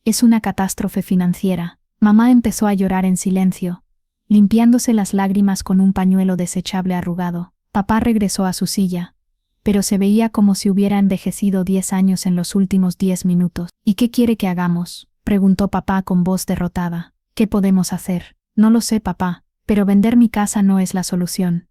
Es una catástrofe financiera. Mamá empezó a llorar en silencio, limpiándose las lágrimas con un pañuelo desechable arrugado. Papá regresó a su silla, pero se veía como si hubiera envejecido 10 años en los últimos 10 minutos. ¿Y qué quiere que hagamos?, preguntó papá con voz derrotada. ¿Qué podemos hacer? No lo sé, papá, pero vender mi casa no es la solución.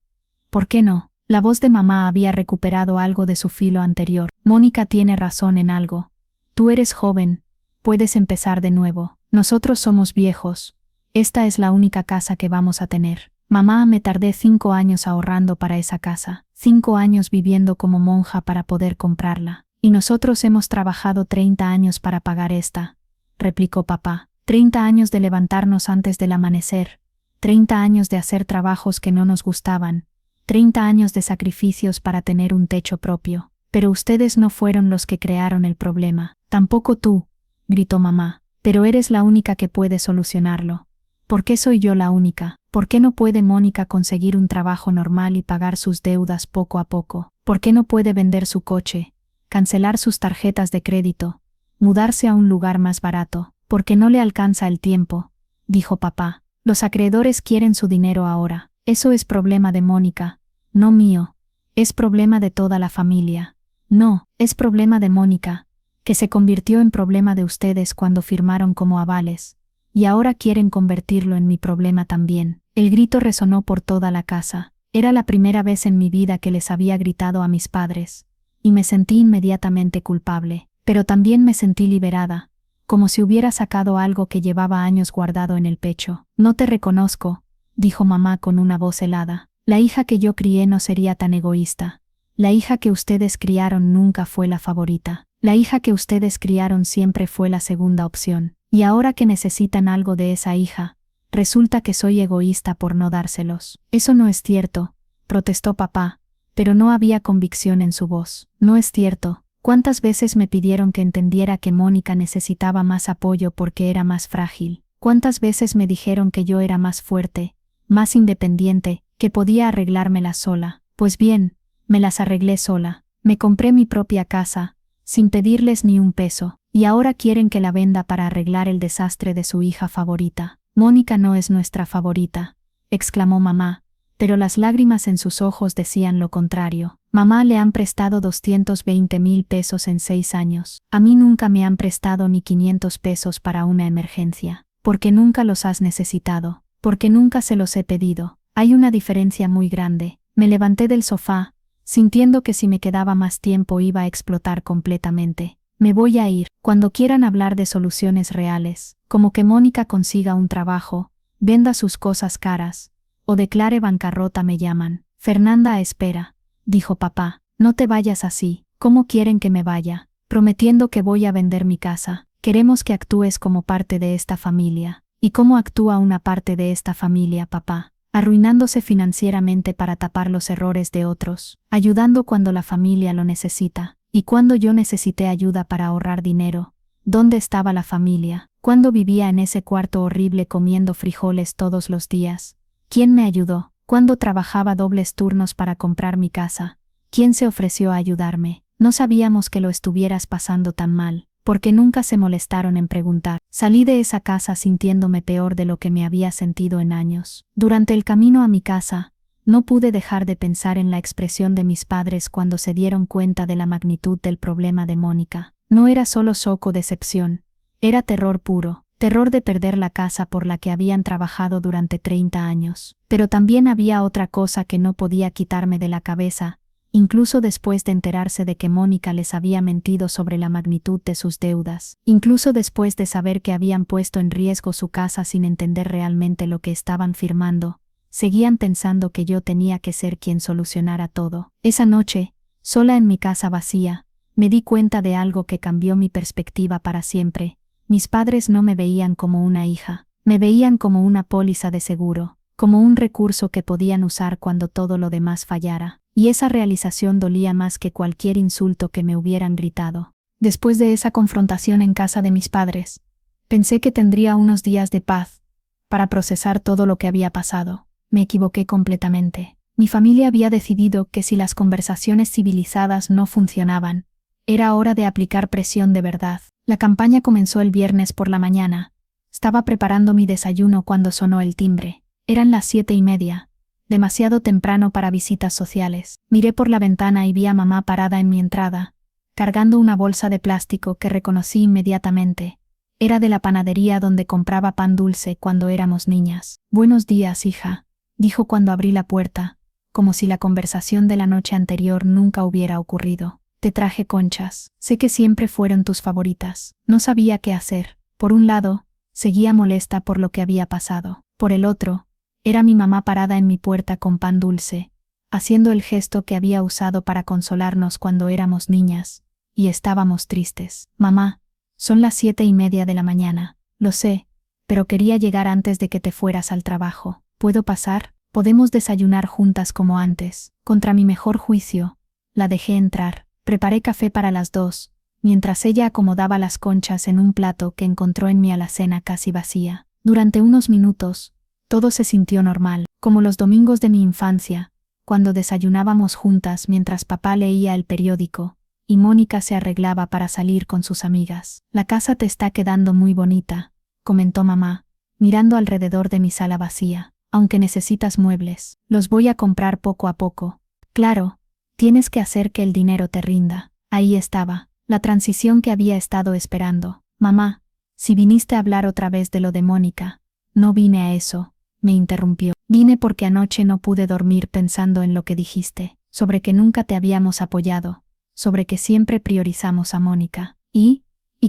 ¿Por qué no? La voz de mamá había recuperado algo de su filo anterior. Mónica tiene razón en algo. Tú eres joven, puedes empezar de nuevo. Nosotros somos viejos. Esta es la única casa que vamos a tener. Mamá, me tardé 5 años ahorrando para esa casa, 5 años viviendo como monja para poder comprarla. Y nosotros hemos trabajado 30 años para pagar esta, replicó papá. 30 años de levantarnos antes del amanecer, 30 años de hacer trabajos que no nos gustaban, 30 años de sacrificios para tener un techo propio. Pero ustedes no fueron los que crearon el problema. Tampoco tú, gritó mamá. Pero eres la única que puede solucionarlo. ¿Por qué soy yo la única? ¿Por qué no puede Mónica conseguir un trabajo normal y pagar sus deudas poco a poco? ¿Por qué no puede vender su coche, cancelar sus tarjetas de crédito, mudarse a un lugar más barato? Porque no le alcanza el tiempo, dijo papá. Los acreedores quieren su dinero ahora. Eso es problema de Mónica, no mío. Es problema de toda la familia. No, es problema de Mónica, que se convirtió en problema de ustedes cuando firmaron como avales. Y ahora quieren convertirlo en mi problema también. El grito resonó por toda la casa. Era la primera vez en mi vida que les había gritado a mis padres. Y me sentí inmediatamente culpable. Pero también me sentí liberada, como si hubiera sacado algo que llevaba años guardado en el pecho. No te reconozco, dijo mamá con una voz helada. La hija que yo crié no sería tan egoísta. La hija que ustedes criaron nunca fue la favorita. La hija que ustedes criaron siempre fue la segunda opción. Y ahora que necesitan algo de esa hija, resulta que soy egoísta por no dárselos. Eso no es cierto, protestó papá, pero no había convicción en su voz. No es cierto. ¿Cuántas veces me pidieron que entendiera que Mónica necesitaba más apoyo porque era más frágil? ¿Cuántas veces me dijeron que yo era más fuerte, más independiente, que podía arreglármelas sola? Pues bien, me las arreglé sola. Me compré mi propia casa, sin pedirles ni un peso, y ahora quieren que la venda para arreglar el desastre de su hija favorita. Mónica no es nuestra favorita, exclamó mamá, pero las lágrimas en sus ojos decían lo contrario. Mamá, le han prestado 220,000 pesos en 6 años. A mí nunca me han prestado ni 500 pesos para una emergencia. Porque nunca los has necesitado. Porque nunca se los he pedido. Hay una diferencia muy grande. Me levanté del sofá, sintiendo que si me quedaba más tiempo iba a explotar completamente. Me voy a ir. Cuando quieran hablar de soluciones reales, como que Mónica consiga un trabajo, venda sus cosas caras, o declare bancarrota, me llaman. Fernanda, espera, dijo papá. No te vayas así. ¿Cómo quieren que me vaya? Prometiendo que voy a vender mi casa. Queremos que actúes como parte de esta familia. ¿Y cómo actúa una parte de esta familia, papá? Arruinándose financieramente para tapar los errores de otros, ayudando cuando la familia lo necesita. Y cuando yo necesité ayuda para ahorrar dinero, ¿dónde estaba la familia? ¿Cuándo vivía en ese cuarto horrible comiendo frijoles todos los días? ¿Quién me ayudó? ¿Cuándo trabajaba dobles turnos para comprar mi casa? ¿Quién se ofreció a ayudarme? No sabíamos que lo estuvieras pasando tan mal, porque nunca se molestaron en preguntar. Salí de esa casa sintiéndome peor de lo que me había sentido en años. Durante el camino a mi casa, no pude dejar de pensar en la expresión de mis padres cuando se dieron cuenta de la magnitud del problema de Mónica. No era solo shock o decepción, era terror puro. Terror de perder la casa por la que habían trabajado durante 30 años. Pero también había otra cosa que no podía quitarme de la cabeza, incluso después de enterarse de que Mónica les había mentido sobre la magnitud de sus deudas, incluso después de saber que habían puesto en riesgo su casa sin entender realmente lo que estaban firmando, seguían pensando que yo tenía que ser quien solucionara todo. Esa noche, sola en mi casa vacía, me di cuenta de algo que cambió mi perspectiva para siempre. Mis padres no me veían como una hija, me veían como una póliza de seguro, como un recurso que podían usar cuando todo lo demás fallara, y esa realización dolía más que cualquier insulto que me hubieran gritado. Después de esa confrontación en casa de mis padres, pensé que tendría unos días de paz para procesar todo lo que había pasado. Me equivoqué completamente. Mi familia había decidido que si las conversaciones civilizadas no funcionaban, era hora de aplicar presión de verdad. La campaña comenzó el viernes por la mañana. Estaba preparando mi desayuno cuando sonó el timbre. Eran las 7:30, demasiado temprano para visitas sociales. Miré por la ventana y vi a mamá parada en mi entrada, cargando una bolsa de plástico que reconocí inmediatamente. Era de la panadería donde compraba pan dulce cuando éramos niñas. «Buenos días, hija», dijo cuando abrí la puerta, como si la conversación de la noche anterior nunca hubiera ocurrido. «Te traje conchas. Sé que siempre fueron tus favoritas». No sabía qué hacer. Por un lado, seguía molesta por lo que había pasado. Por el otro, era mi mamá parada en mi puerta con pan dulce, haciendo el gesto que había usado para consolarnos cuando éramos niñas, y estábamos tristes. Mamá, son las 7:30 de la mañana, lo sé, pero quería llegar antes de que te fueras al trabajo. ¿Puedo pasar? Podemos desayunar juntas como antes. Contra mi mejor juicio, la dejé entrar. Preparé café para las dos, mientras ella acomodaba las conchas en un plato que encontró en mi alacena casi vacía. Durante unos minutos, todo se sintió normal, como los domingos de mi infancia, cuando desayunábamos juntas mientras papá leía el periódico, y Mónica se arreglaba para salir con sus amigas. La casa te está quedando muy bonita, comentó mamá, mirando alrededor de mi sala vacía. Aunque necesitas muebles, los voy a comprar poco a poco. Claro, tienes que hacer que el dinero te rinda. Ahí estaba, la transición que había estado esperando. Mamá, si viniste a hablar otra vez de lo de Mónica, no vine a eso, me interrumpió. Vine porque anoche no pude dormir pensando en lo que dijiste, sobre que nunca te habíamos apoyado, sobre que siempre priorizamos a Mónica. Y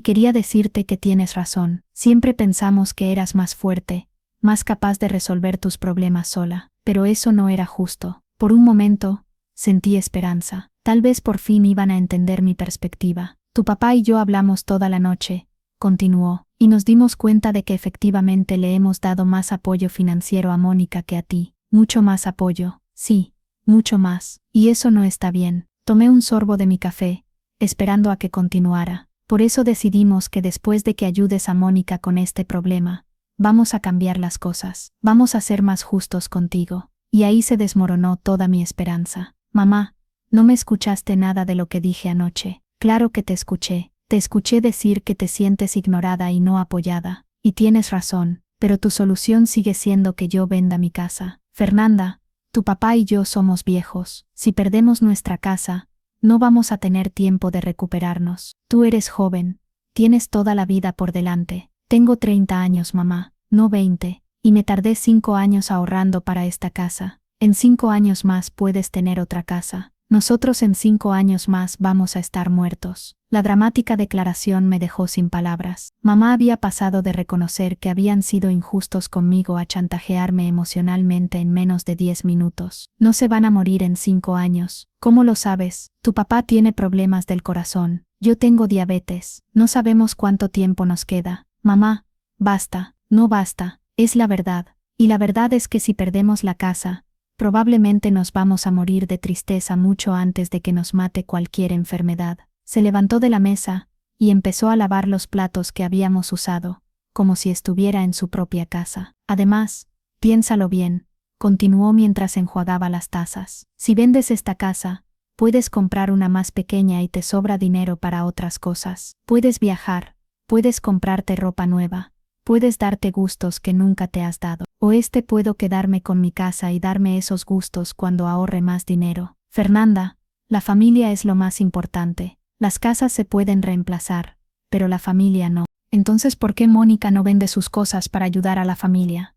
quería decirte que tienes razón, siempre pensamos que eras más fuerte, más capaz de resolver tus problemas sola, pero eso no era justo. Por un momento, sentí esperanza. Tal vez por fin iban a entender mi perspectiva. Tu papá y yo hablamos toda la noche, continuó, y nos dimos cuenta de que efectivamente le hemos dado más apoyo financiero a Mónica que a ti. Mucho más apoyo, sí, mucho más, y eso no está bien. Tomé un sorbo de mi café, esperando a que continuara. Por eso decidimos que después de que ayudes a Mónica con este problema, vamos a cambiar las cosas, vamos a ser más justos contigo. Y ahí se desmoronó toda mi esperanza. Mamá, no me escuchaste nada de lo que dije anoche. Claro que te escuché decir que te sientes ignorada y no apoyada. Y tienes razón, pero tu solución sigue siendo que yo venda mi casa. Fernanda, tu papá y yo somos viejos. Si perdemos nuestra casa, no vamos a tener tiempo de recuperarnos. Tú eres joven, tienes toda la vida por delante. Tengo 30 años, mamá, no 20, y me tardé 5 años ahorrando para esta casa. En 5 años más puedes tener otra casa. Nosotros en 5 años más vamos a estar muertos. La dramática declaración me dejó sin palabras. Mamá había pasado de reconocer que habían sido injustos conmigo a chantajearme emocionalmente en menos de 10 minutos. No se van a morir en 5 años. ¿Cómo lo sabes? Tu papá tiene problemas del corazón. Yo tengo diabetes. No sabemos cuánto tiempo nos queda. Mamá, basta, no basta, es la verdad. Y la verdad es que si perdemos la casa, probablemente nos vamos a morir de tristeza mucho antes de que nos mate cualquier enfermedad. Se levantó de la mesa y empezó a lavar los platos que habíamos usado, como si estuviera en su propia casa. Además, piénsalo bien, continuó mientras enjuagaba las tazas. Si vendes esta casa, puedes comprar una más pequeña y te sobra dinero para otras cosas. Puedes viajar, puedes comprarte ropa nueva, puedes darte gustos que nunca te has dado. O puedo quedarme con mi casa y darme esos gustos cuando ahorre más dinero. Fernanda, la familia es lo más importante. Las casas se pueden reemplazar, pero la familia no. Entonces, ¿por qué Mónica no vende sus cosas para ayudar a la familia?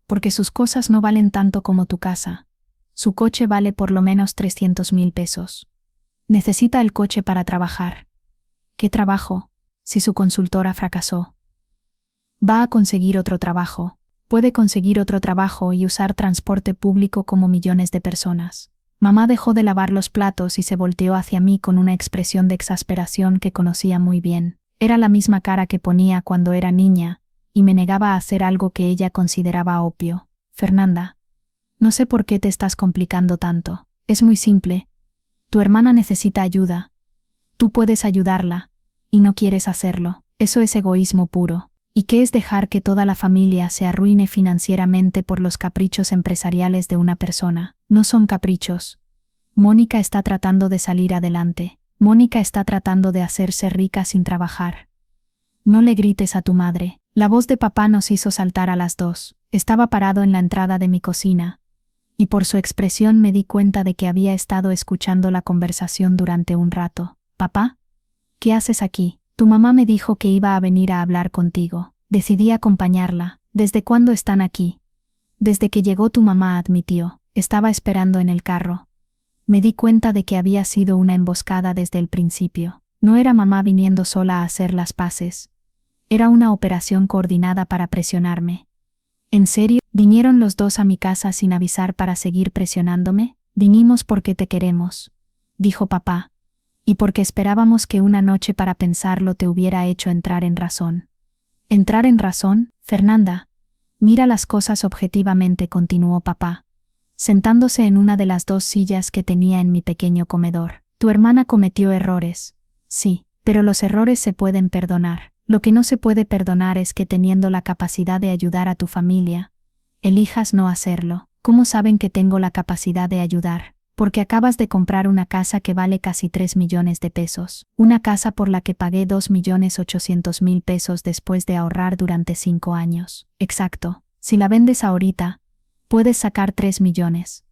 Porque sus cosas no valen tanto como tu casa. Su coche vale por lo menos 300,000 pesos. Necesita el coche para trabajar. ¿Qué trabajo? Si su consultora fracasó. Va a conseguir otro trabajo. Puede conseguir otro trabajo y usar transporte público como millones de personas. Mamá dejó de lavar los platos y se volteó hacia mí con una expresión de exasperación que conocía muy bien. Era la misma cara que ponía cuando era niña, y me negaba a hacer algo que ella consideraba obvio. Fernanda, no sé por qué te estás complicando tanto. Es muy simple. Tu hermana necesita ayuda. Tú puedes ayudarla, y no quieres hacerlo. Eso es egoísmo puro. ¿Y qué es dejar que toda la familia se arruine financieramente por los caprichos empresariales de una persona? No son caprichos. Mónica está tratando de salir adelante. Mónica está tratando de hacerse rica sin trabajar. No le grites a tu madre. La voz de papá nos hizo saltar a las dos. Estaba parado en la entrada de mi cocina, y por su expresión me di cuenta de que había estado escuchando la conversación durante un rato. ¿Papá? ¿Qué haces aquí? Tu mamá me dijo que iba a venir a hablar contigo. Decidí acompañarla. ¿Desde cuándo están aquí? Desde que llegó tu mamá, admitió. Estaba esperando en el carro. Me di cuenta de que había sido una emboscada desde el principio. No era mamá viniendo sola a hacer las paces. Era una operación coordinada para presionarme. ¿En serio? ¿Vinieron los dos a mi casa sin avisar para seguir presionándome? Vinimos porque te queremos, dijo papá. Y porque esperábamos que una noche para pensarlo te hubiera hecho entrar en razón. ¿Entrar en razón, Fernanda? Mira las cosas objetivamente, continuó papá, sentándose en una de las dos sillas que tenía en mi pequeño comedor. Tu hermana cometió errores. Sí, pero los errores se pueden perdonar. Lo que no se puede perdonar es que teniendo la capacidad de ayudar a tu familia, elijas no hacerlo. ¿Cómo saben que tengo la capacidad de ayudar? Porque acabas de comprar una casa que vale casi 3 millones de pesos. Una casa por la que pagué 2.800.000 pesos después de ahorrar durante 5 años. Exacto. Si la vendes ahorita, puedes sacar 3 millones.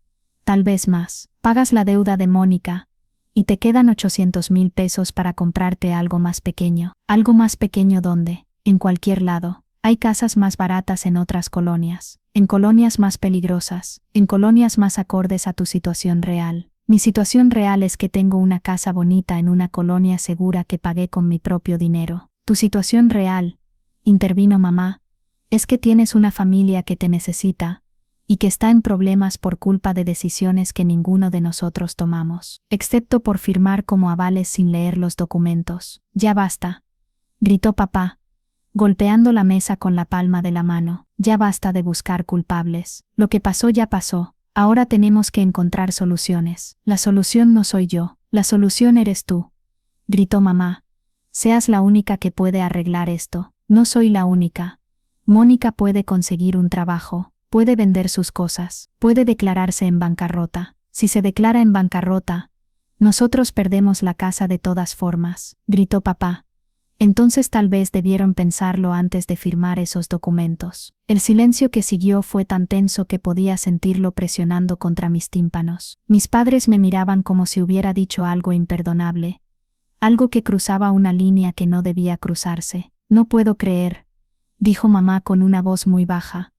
Tal vez más. Pagas la deuda de Mónica y te quedan 800.000 pesos para comprarte algo más pequeño. ¿Algo más pequeño dónde? En cualquier lado. Hay casas más baratas en otras colonias, en colonias más peligrosas, en colonias más acordes a tu situación real. Mi situación real es que tengo una casa bonita en una colonia segura que pagué con mi propio dinero. Tu situación real, intervino mamá, es que tienes una familia que te necesita y que está en problemas por culpa de decisiones que ninguno de nosotros tomamos, excepto por firmar como avales sin leer los documentos. Ya basta, gritó papá, golpeando la mesa con la palma de la mano. Ya basta de buscar culpables. Lo que pasó ya pasó. Ahora tenemos que encontrar soluciones. La solución no soy yo, la solución eres tú, gritó mamá. Seas la única que puede arreglar esto. No soy la única. Mónica puede conseguir un trabajo, puede vender sus cosas, puede declararse en bancarrota. Si se declara en bancarrota, nosotros perdemos la casa de todas formas, gritó papá. Entonces tal vez debieron pensarlo antes de firmar esos documentos. El silencio que siguió fue tan tenso que podía sentirlo presionando contra mis tímpanos. Mis padres me miraban como si hubiera dicho algo imperdonable, algo que cruzaba una línea que no debía cruzarse. No puedo creer, dijo mamá con una voz muy baja,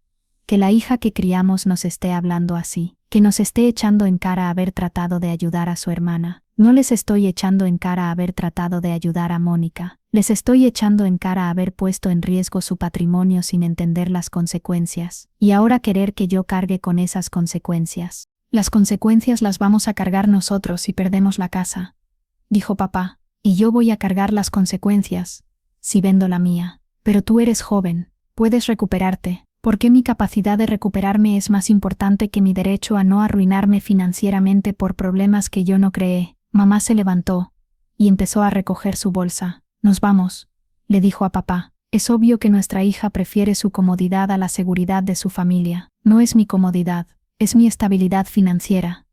que la hija que criamos nos esté hablando así, que nos esté echando en cara haber tratado de ayudar a su hermana. No les estoy echando en cara haber tratado de ayudar a Mónica. Les estoy echando en cara haber puesto en riesgo su patrimonio sin entender las consecuencias, y ahora querer que yo cargue con esas consecuencias. Las consecuencias las vamos a cargar nosotros si perdemos la casa, dijo papá, y yo voy a cargar las consecuencias si vendo la mía. Pero tú eres joven, puedes recuperarte. ¿Por qué mi capacidad de recuperarme es más importante que mi derecho a no arruinarme financieramente por problemas que yo no creé? Mamá se levantó y empezó a recoger su bolsa. Nos vamos, le dijo a papá. Es obvio que nuestra hija prefiere su comodidad a la seguridad de su familia. No es mi comodidad, es mi estabilidad financiera.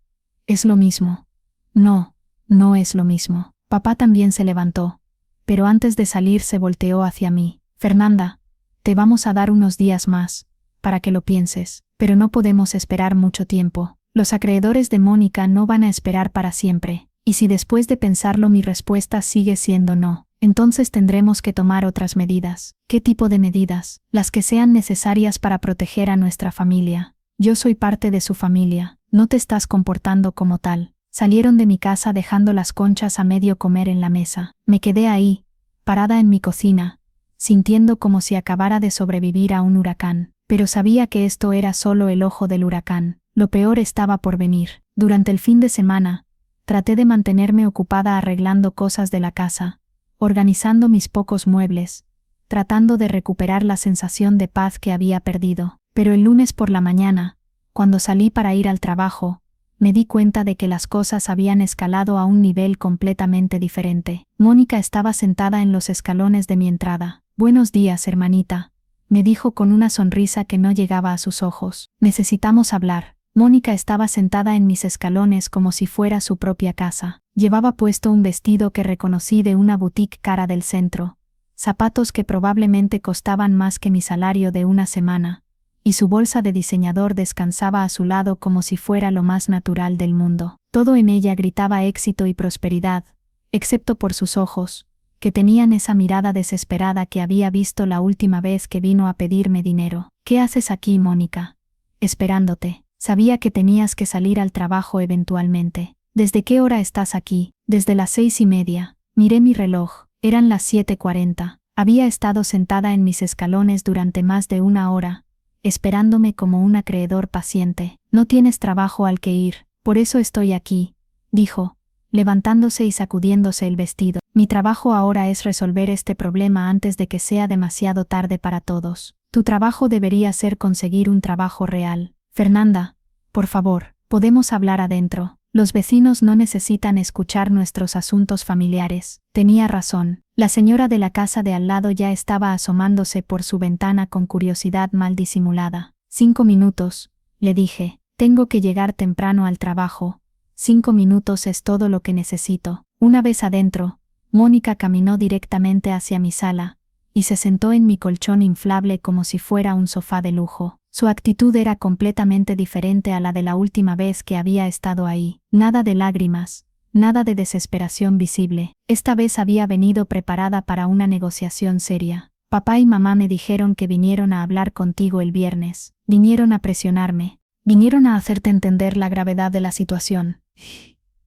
Es lo mismo. No, no es lo mismo. Papá también se levantó, pero antes de salir se volteó hacia mí. Fernanda, te vamos a dar unos días más, para que lo pienses, pero no podemos esperar mucho tiempo. Los acreedores de Mónica no van a esperar para siempre. Y si después de pensarlo mi respuesta sigue siendo no, entonces tendremos que tomar otras medidas. ¿Qué tipo de medidas? Las que sean necesarias para proteger a nuestra familia. Yo soy parte de su familia, no te estás comportando como tal. Salieron de mi casa dejando las conchas a medio comer en la mesa. Me quedé ahí, parada en mi cocina, sintiendo como si acabara de sobrevivir a un huracán. Pero sabía que esto era solo el ojo del huracán. Lo peor estaba por venir. Durante el fin de semana, traté de mantenerme ocupada arreglando cosas de la casa, organizando mis pocos muebles, tratando de recuperar la sensación de paz que había perdido. Pero el lunes por la mañana, cuando salí para ir al trabajo, me di cuenta de que las cosas habían escalado a un nivel completamente diferente. Mónica estaba sentada en los escalones de mi entrada. Buenos días, hermanita, me dijo con una sonrisa que no llegaba a sus ojos. Necesitamos hablar. Mónica estaba sentada en mis escalones como si fuera su propia casa. Llevaba puesto un vestido que reconocí de una boutique cara del centro, zapatos que probablemente costaban más que mi salario de una semana, y su bolsa de diseñador descansaba a su lado como si fuera lo más natural del mundo. Todo en ella gritaba éxito y prosperidad, excepto por sus ojos, que tenían esa mirada desesperada que había visto la última vez que vino a pedirme dinero. ¿Qué haces aquí, Mónica? Esperándote. Sabía que tenías que salir al trabajo eventualmente. ¿Desde qué hora estás aquí? Desde las 6:30. Miré mi reloj. Eran las 7:40. Había estado sentada en mis escalones durante más de 1 hora, esperándome como un acreedor paciente. No tienes trabajo al que ir, por eso estoy aquí, dijo, levantándose y sacudiéndose el vestido. Mi trabajo ahora es resolver este problema antes de que sea demasiado tarde para todos. Tu trabajo debería ser conseguir un trabajo real. Fernanda, por favor, podemos hablar adentro. Los vecinos no necesitan escuchar nuestros asuntos familiares. Tenía razón. La señora de la casa de al lado ya estaba asomándose por su ventana con curiosidad mal disimulada. 5 minutos, le dije. Tengo que llegar temprano al trabajo. 5 minutos es todo lo que necesito. Una vez adentro, Mónica caminó directamente hacia mi sala y se sentó en mi colchón inflable como si fuera un sofá de lujo. Su actitud era completamente diferente a la de la última vez que había estado ahí. Nada de lágrimas, nada de desesperación visible. Esta vez había venido preparada para una negociación seria. Papá y mamá me dijeron que vinieron a hablar contigo el viernes. Vinieron a presionarme. Vinieron a hacerte entender la gravedad de la situación.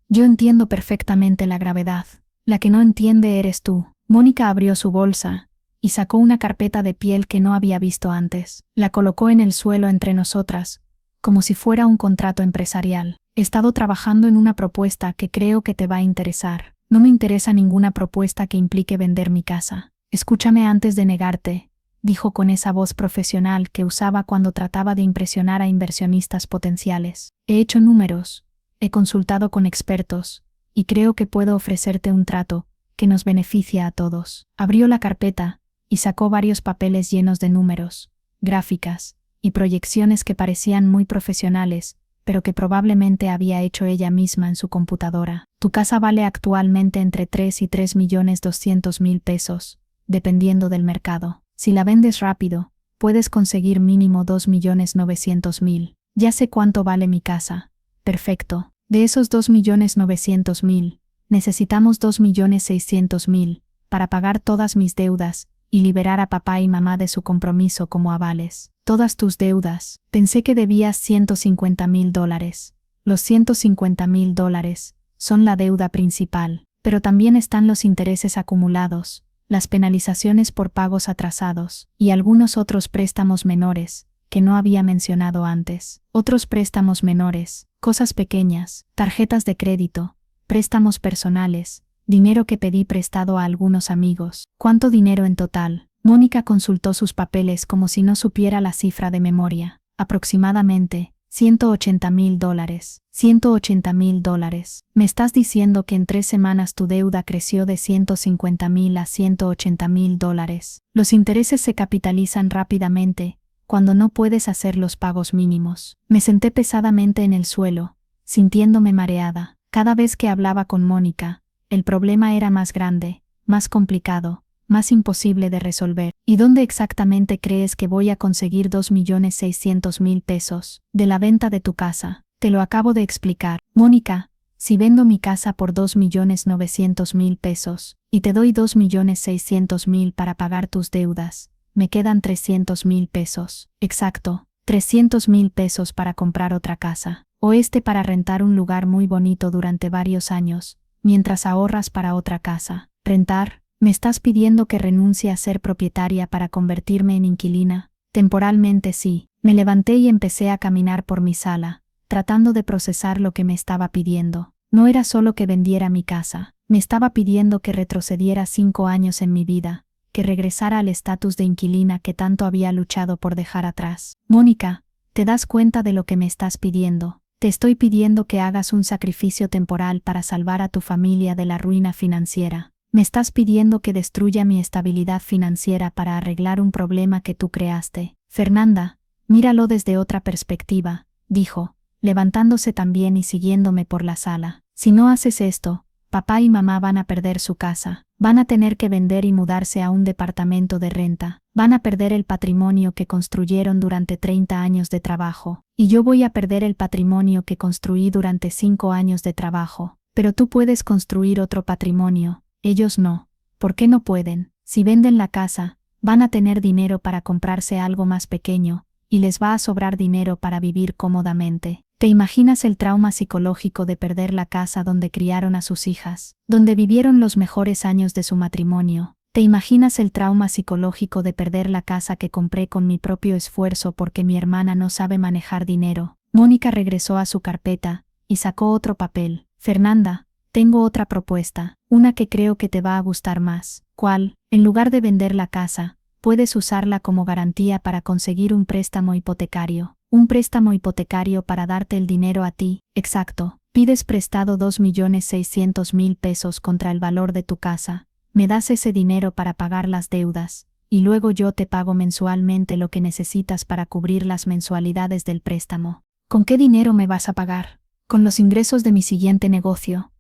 Yo entiendo perfectamente la gravedad. La que no entiende eres tú. Mónica abrió su bolsa y sacó una carpeta de piel que no había visto antes. La colocó en el suelo entre nosotras, como si fuera un contrato empresarial. He estado trabajando en una propuesta que creo que te va a interesar. No me interesa ninguna propuesta que implique vender mi casa. Escúchame antes de negarte, dijo con esa voz profesional que usaba cuando trataba de impresionar a inversionistas potenciales. He hecho números, he consultado con expertos, y creo que puedo ofrecerte un trato que nos beneficia a todos. Abrió la carpeta y sacó varios papeles llenos de números, gráficas y proyecciones que parecían muy profesionales, pero que probablemente había hecho ella misma en su computadora. Tu casa vale actualmente entre 3 y 3.200.000 pesos, dependiendo del mercado. Si la vendes rápido, puedes conseguir mínimo 2.900.000. Ya sé cuánto vale mi casa. Perfecto. De esos 2.900.000, necesitamos 2.600.000 para pagar todas mis deudas y liberar a papá y mamá de su compromiso como avales. Todas tus deudas. Pensé que debías $150.000. Los $150.000 son la deuda principal, pero también están los intereses acumulados, las penalizaciones por pagos atrasados y algunos otros préstamos menores que no había mencionado antes. Otros préstamos menores, cosas pequeñas, tarjetas de crédito, préstamos personales, dinero que pedí prestado a algunos amigos. ¿Cuánto dinero en total? Mónica consultó sus papeles como si no supiera la cifra de memoria. Aproximadamente $180.000. $180.000. ¿Me estás diciendo que en 3 semanas tu deuda creció de $150.000 a $180.000? Los intereses se capitalizan rápidamente cuando no puedes hacer los pagos mínimos. Me senté pesadamente en el suelo, sintiéndome mareada. Cada vez que hablaba con Mónica, el problema era más grande, más complicado, más imposible de resolver. ¿Y dónde exactamente crees que voy a conseguir 2.600.000 pesos? De la venta de tu casa. Te lo acabo de explicar. Mónica, si vendo mi casa por 2.900.000 pesos y te doy 2.600.000 para pagar tus deudas, me quedan 300.000 pesos. Exacto, 300.000 pesos para comprar otra casa. O para rentar un lugar muy bonito durante varios años, mientras ahorras para otra casa. Rentar. ¿Me estás pidiendo que renuncie a ser propietaria para convertirme en inquilina? Temporalmente sí. Me levanté y empecé a caminar por mi sala, tratando de procesar lo que me estaba pidiendo. No era solo que vendiera mi casa, me estaba pidiendo que retrocediera 5 años en mi vida, que regresara al estatus de inquilina que tanto había luchado por dejar atrás. Mónica, ¿te das cuenta de lo que me estás pidiendo? Te estoy pidiendo que hagas un sacrificio temporal para salvar a tu familia de la ruina financiera. Me estás pidiendo que destruya mi estabilidad financiera para arreglar un problema que tú creaste. Fernanda, míralo desde otra perspectiva, dijo, levantándose también y siguiéndome por la sala. Si no haces esto, papá y mamá van a perder su casa, van a tener que vender y mudarse a un departamento de renta, van a perder el patrimonio que construyeron durante 30 años de trabajo, y yo voy a perder el patrimonio que construí durante 5 años de trabajo. Pero tú puedes construir otro patrimonio. Ellos no. ¿Por qué no pueden? Si venden la casa, van a tener dinero para comprarse algo más pequeño, y les va a sobrar dinero para vivir cómodamente. ¿Te imaginas el trauma psicológico de perder la casa donde criaron a sus hijas, donde vivieron los mejores años de su matrimonio? ¿Te imaginas el trauma psicológico de perder la casa que compré con mi propio esfuerzo porque mi hermana no sabe manejar dinero? Mónica regresó a su carpeta y sacó otro papel. Fernanda, tengo otra propuesta, una que creo que te va a gustar más. ¿Cuál? En lugar de vender la casa, puedes usarla como garantía para conseguir un préstamo hipotecario. Un préstamo hipotecario para darte el dinero a ti. Exacto. Pides prestado 2.600.000 pesos contra el valor de tu casa. Me das ese dinero para pagar las deudas, y luego yo te pago mensualmente lo que necesitas para cubrir las mensualidades del préstamo. ¿Con qué dinero me vas a pagar? Con los ingresos de mi siguiente negocio.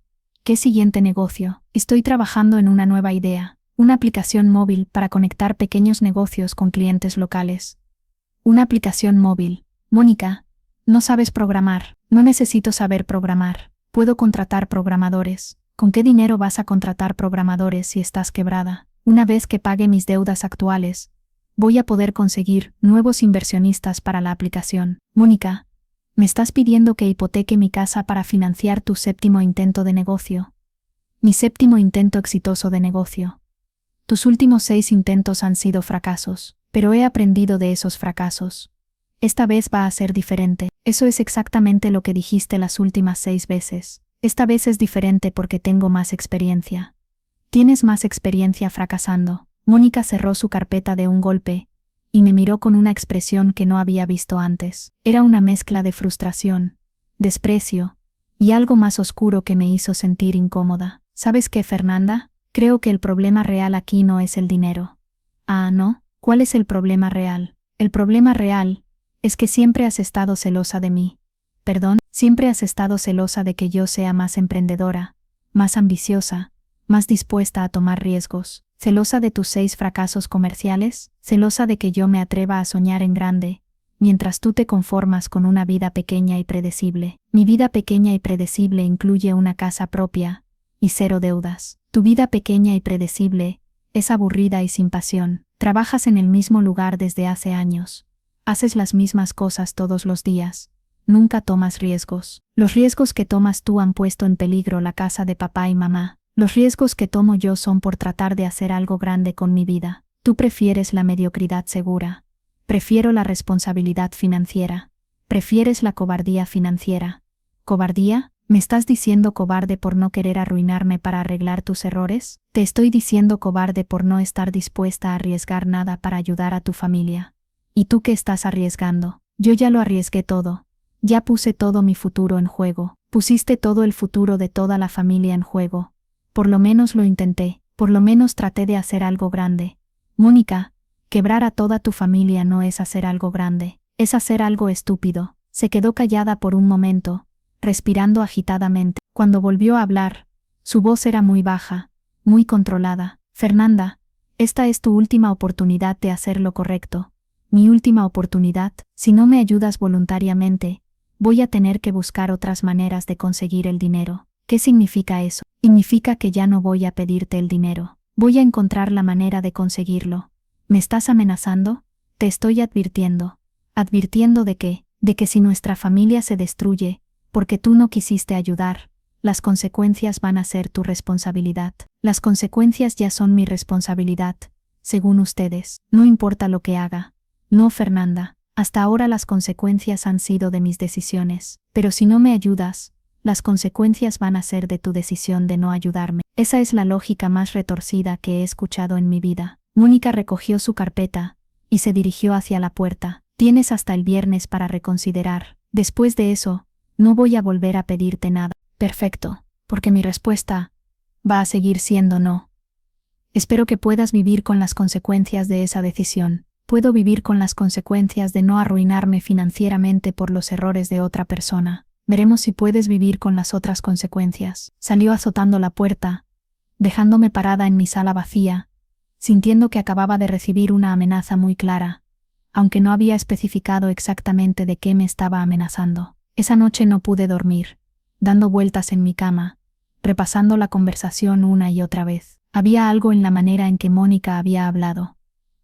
¿Qué siguiente negocio? Estoy trabajando en una nueva idea, una aplicación móvil para conectar pequeños negocios con clientes locales. Una aplicación móvil. Mónica, no sabes programar. No necesito saber programar. Puedo contratar programadores. ¿Con qué dinero vas a contratar programadores si estás quebrada? Una vez que pague mis deudas actuales, voy a poder conseguir nuevos inversionistas para la aplicación. Mónica, ¿me estás pidiendo que hipoteque mi casa para financiar tu séptimo intento de negocio? Mi séptimo intento exitoso de negocio. Tus últimos 6 intentos han sido fracasos, pero he aprendido de esos fracasos. Esta vez va a ser diferente. Eso es exactamente lo que dijiste las últimas 6 veces. Esta vez es diferente porque tengo más experiencia. Tienes más experiencia fracasando. Mónica cerró su carpeta de un golpe y me miró con una expresión que no había visto antes. Era una mezcla de frustración, desprecio y algo más oscuro que me hizo sentir incómoda. ¿Sabes qué, Fernanda? Creo que el problema real aquí no es el dinero. Ah, ¿no? ¿Cuál es el problema real? El problema real es que siempre has estado celosa de mí. Perdón, siempre has estado celosa de que yo sea más emprendedora, más ambiciosa, más dispuesta a tomar riesgos. Celosa de tus 6 fracasos comerciales, celosa de que yo me atreva a soñar en grande, mientras tú te conformas con una vida pequeña y predecible. Mi vida pequeña y predecible incluye una casa propia y 0 deudas. Tu vida pequeña y predecible es aburrida y sin pasión. Trabajas en el mismo lugar desde hace años. Haces las mismas cosas todos los días. Nunca tomas riesgos. Los riesgos que tomas tú han puesto en peligro la casa de papá y mamá. Los riesgos que tomo yo son por tratar de hacer algo grande con mi vida. Tú prefieres la mediocridad segura. Prefiero la responsabilidad financiera. Prefieres la cobardía financiera. ¿Cobardía? ¿Me estás diciendo cobarde por no querer arruinarme para arreglar tus errores? Te estoy diciendo cobarde por no estar dispuesta a arriesgar nada para ayudar a tu familia. ¿Y tú qué estás arriesgando? Yo ya lo arriesgué todo. Ya puse todo mi futuro en juego. Pusiste todo el futuro de toda la familia en juego. Por lo menos lo intenté. Por lo menos traté de hacer algo grande. Mónica, quebrar a toda tu familia no es hacer algo grande. Es hacer algo estúpido. Se quedó callada por un momento, respirando agitadamente. Cuando volvió a hablar, su voz era muy baja, muy controlada. Fernanda, esta es tu última oportunidad de hacer lo correcto. Mi última oportunidad. Si no me ayudas voluntariamente, voy a tener que buscar otras maneras de conseguir el dinero. ¿Qué significa eso? Significa que ya no voy a pedirte el dinero. Voy a encontrar la manera de conseguirlo. ¿Me estás amenazando? Te estoy advirtiendo. ¿Advirtiendo de qué? De que si nuestra familia se destruye, porque tú no quisiste ayudar, las consecuencias van a ser tu responsabilidad. Las consecuencias ya son mi responsabilidad, según ustedes. No importa lo que haga. No, Fernanda, hasta ahora las consecuencias han sido de mis decisiones, pero si no me ayudas, las consecuencias van a ser de tu decisión de no ayudarme. Esa es la lógica más retorcida que he escuchado en mi vida. Mónica recogió su carpeta y se dirigió hacia la puerta. Tienes hasta el viernes para reconsiderar. Después de eso, no voy a volver a pedirte nada. Perfecto, porque mi respuesta va a seguir siendo no. Espero que puedas vivir con las consecuencias de esa decisión. Puedo vivir con las consecuencias de no arruinarme financieramente por los errores de otra persona. Veremos si puedes vivir con las otras consecuencias. Salió azotando la puerta, dejándome parada en mi sala vacía, sintiendo que acababa de recibir una amenaza muy clara, aunque no había especificado exactamente de qué me estaba amenazando. Esa noche no pude dormir, dando vueltas en mi cama, repasando la conversación una y otra vez. Había algo en la manera en que Mónica había hablado,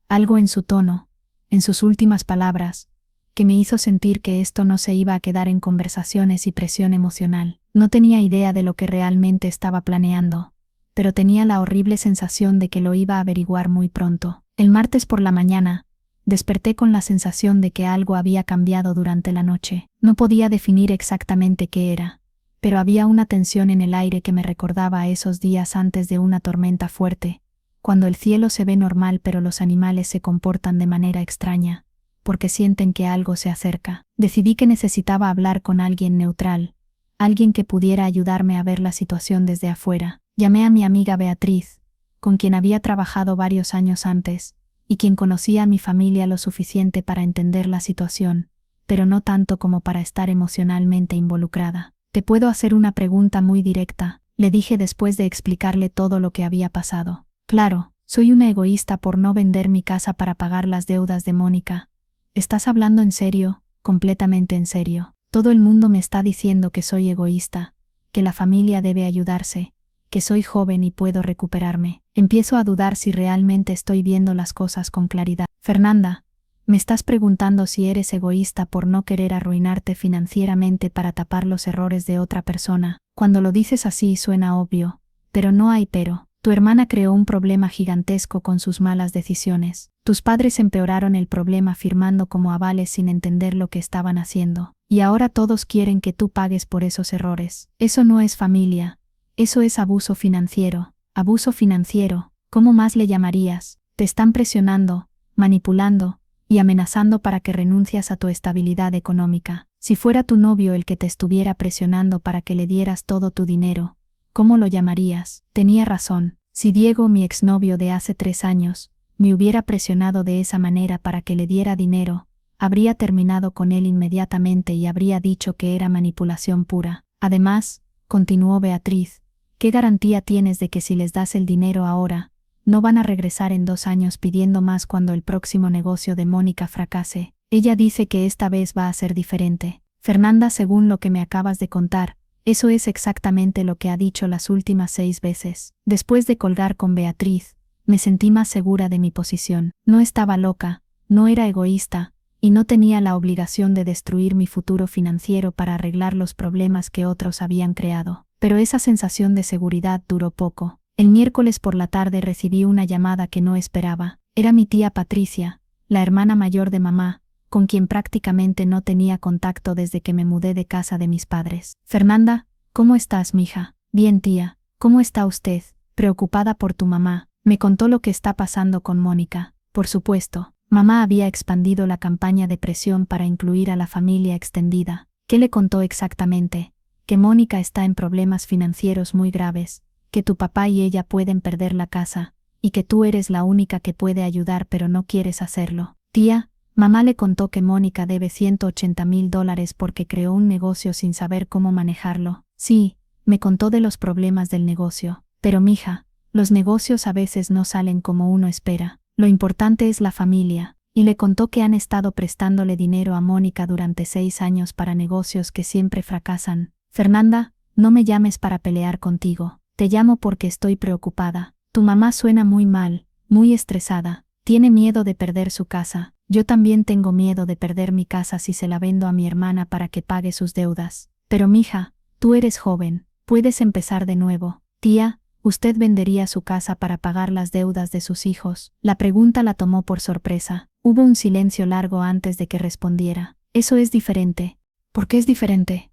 algo en su tono, en sus últimas palabras, que me hizo sentir que esto no se iba a quedar en conversaciones y presión emocional. No tenía idea de lo que realmente estaba planeando, pero tenía la horrible sensación de que lo iba a averiguar muy pronto. El martes por la mañana, desperté con la sensación de que algo había cambiado durante la noche. No podía definir exactamente qué era, pero había una tensión en el aire que me recordaba a esos días antes de una tormenta fuerte, cuando el cielo se ve normal pero los animales se comportan de manera extraña, porque sienten que algo se acerca. Decidí que necesitaba hablar con alguien neutral, alguien que pudiera ayudarme a ver la situación desde afuera. Llamé a mi amiga Beatriz, con quien había trabajado varios años antes, y quien conocía a mi familia lo suficiente para entender la situación, pero no tanto como para estar emocionalmente involucrada. «Te puedo hacer una pregunta muy directa», le dije después de explicarle todo lo que había pasado. «Claro, soy una egoísta por no vender mi casa para pagar las deudas de Mónica». «¿Estás hablando en serio?» «Completamente en serio. Todo el mundo me está diciendo que soy egoísta, que la familia debe ayudarse, que soy joven y puedo recuperarme. Empiezo a dudar si realmente estoy viendo las cosas con claridad». «Fernanda, me estás preguntando si eres egoísta por no querer arruinarte financieramente para tapar los errores de otra persona. Cuando lo dices así suena obvio, pero no hay pero. Tu hermana creó un problema gigantesco con sus malas decisiones. Tus padres empeoraron el problema firmando como avales sin entender lo que estaban haciendo. Y ahora todos quieren que tú pagues por esos errores. Eso no es familia. Eso es abuso financiero. Abuso financiero, ¿cómo más le llamarías? Te están presionando, manipulando y amenazando para que renuncias a tu estabilidad económica. Si fuera tu novio el que te estuviera presionando para que le dieras todo tu dinero, ¿cómo lo llamarías? Tenía razón. Si Diego, mi exnovio de hace 3 años, me hubiera presionado de esa manera para que le diera dinero, habría terminado con él inmediatamente y habría dicho que era manipulación pura. Además, continuó Beatriz, ¿qué garantía tienes de que si les das el dinero ahora, no van a regresar en 2 años pidiendo más cuando el próximo negocio de Mónica fracase? Ella dice que esta vez va a ser diferente. Fernanda, según lo que me acabas de contar, eso es exactamente lo que ha dicho las últimas 6 veces. Después de colgar con Beatriz, me sentí más segura de mi posición. No estaba loca, no era egoísta, y no tenía la obligación de destruir mi futuro financiero para arreglar los problemas que otros habían creado. Pero esa sensación de seguridad duró poco. El miércoles por la tarde recibí una llamada que no esperaba. Era mi tía Patricia, la hermana mayor de mamá, con quien prácticamente no tenía contacto desde que me mudé de casa de mis padres. «Fernanda, ¿cómo estás, mija?» «Bien, tía. ¿Cómo está usted?» «Preocupada por tu mamá». Me contó lo que está pasando con Mónica. Por supuesto, mamá había expandido la campaña de presión para incluir a la familia extendida. ¿Qué le contó exactamente? Que Mónica está en problemas financieros muy graves, que tu papá y ella pueden perder la casa, y que tú eres la única que puede ayudar pero no quieres hacerlo. Tía, mamá le contó que Mónica debe $180,000 porque creó un negocio sin saber cómo manejarlo. Sí, me contó de los problemas del negocio. Pero mija, los negocios a veces no salen como uno espera. Lo importante es la familia. Y le contó que han estado prestándole dinero a Mónica durante 6 años para negocios que siempre fracasan. Fernanda, no me llames para pelear contigo. Te llamo porque estoy preocupada. Tu mamá suena muy mal, muy estresada. Tiene miedo de perder su casa. Yo también tengo miedo de perder mi casa si se la vendo a mi hermana para que pague sus deudas. Pero mija, tú eres joven, puedes empezar de nuevo. Tía, ¿usted vendería su casa para pagar las deudas de sus hijos? La pregunta la tomó por sorpresa. Hubo un silencio largo antes de que respondiera. Eso es diferente. ¿Por qué es diferente?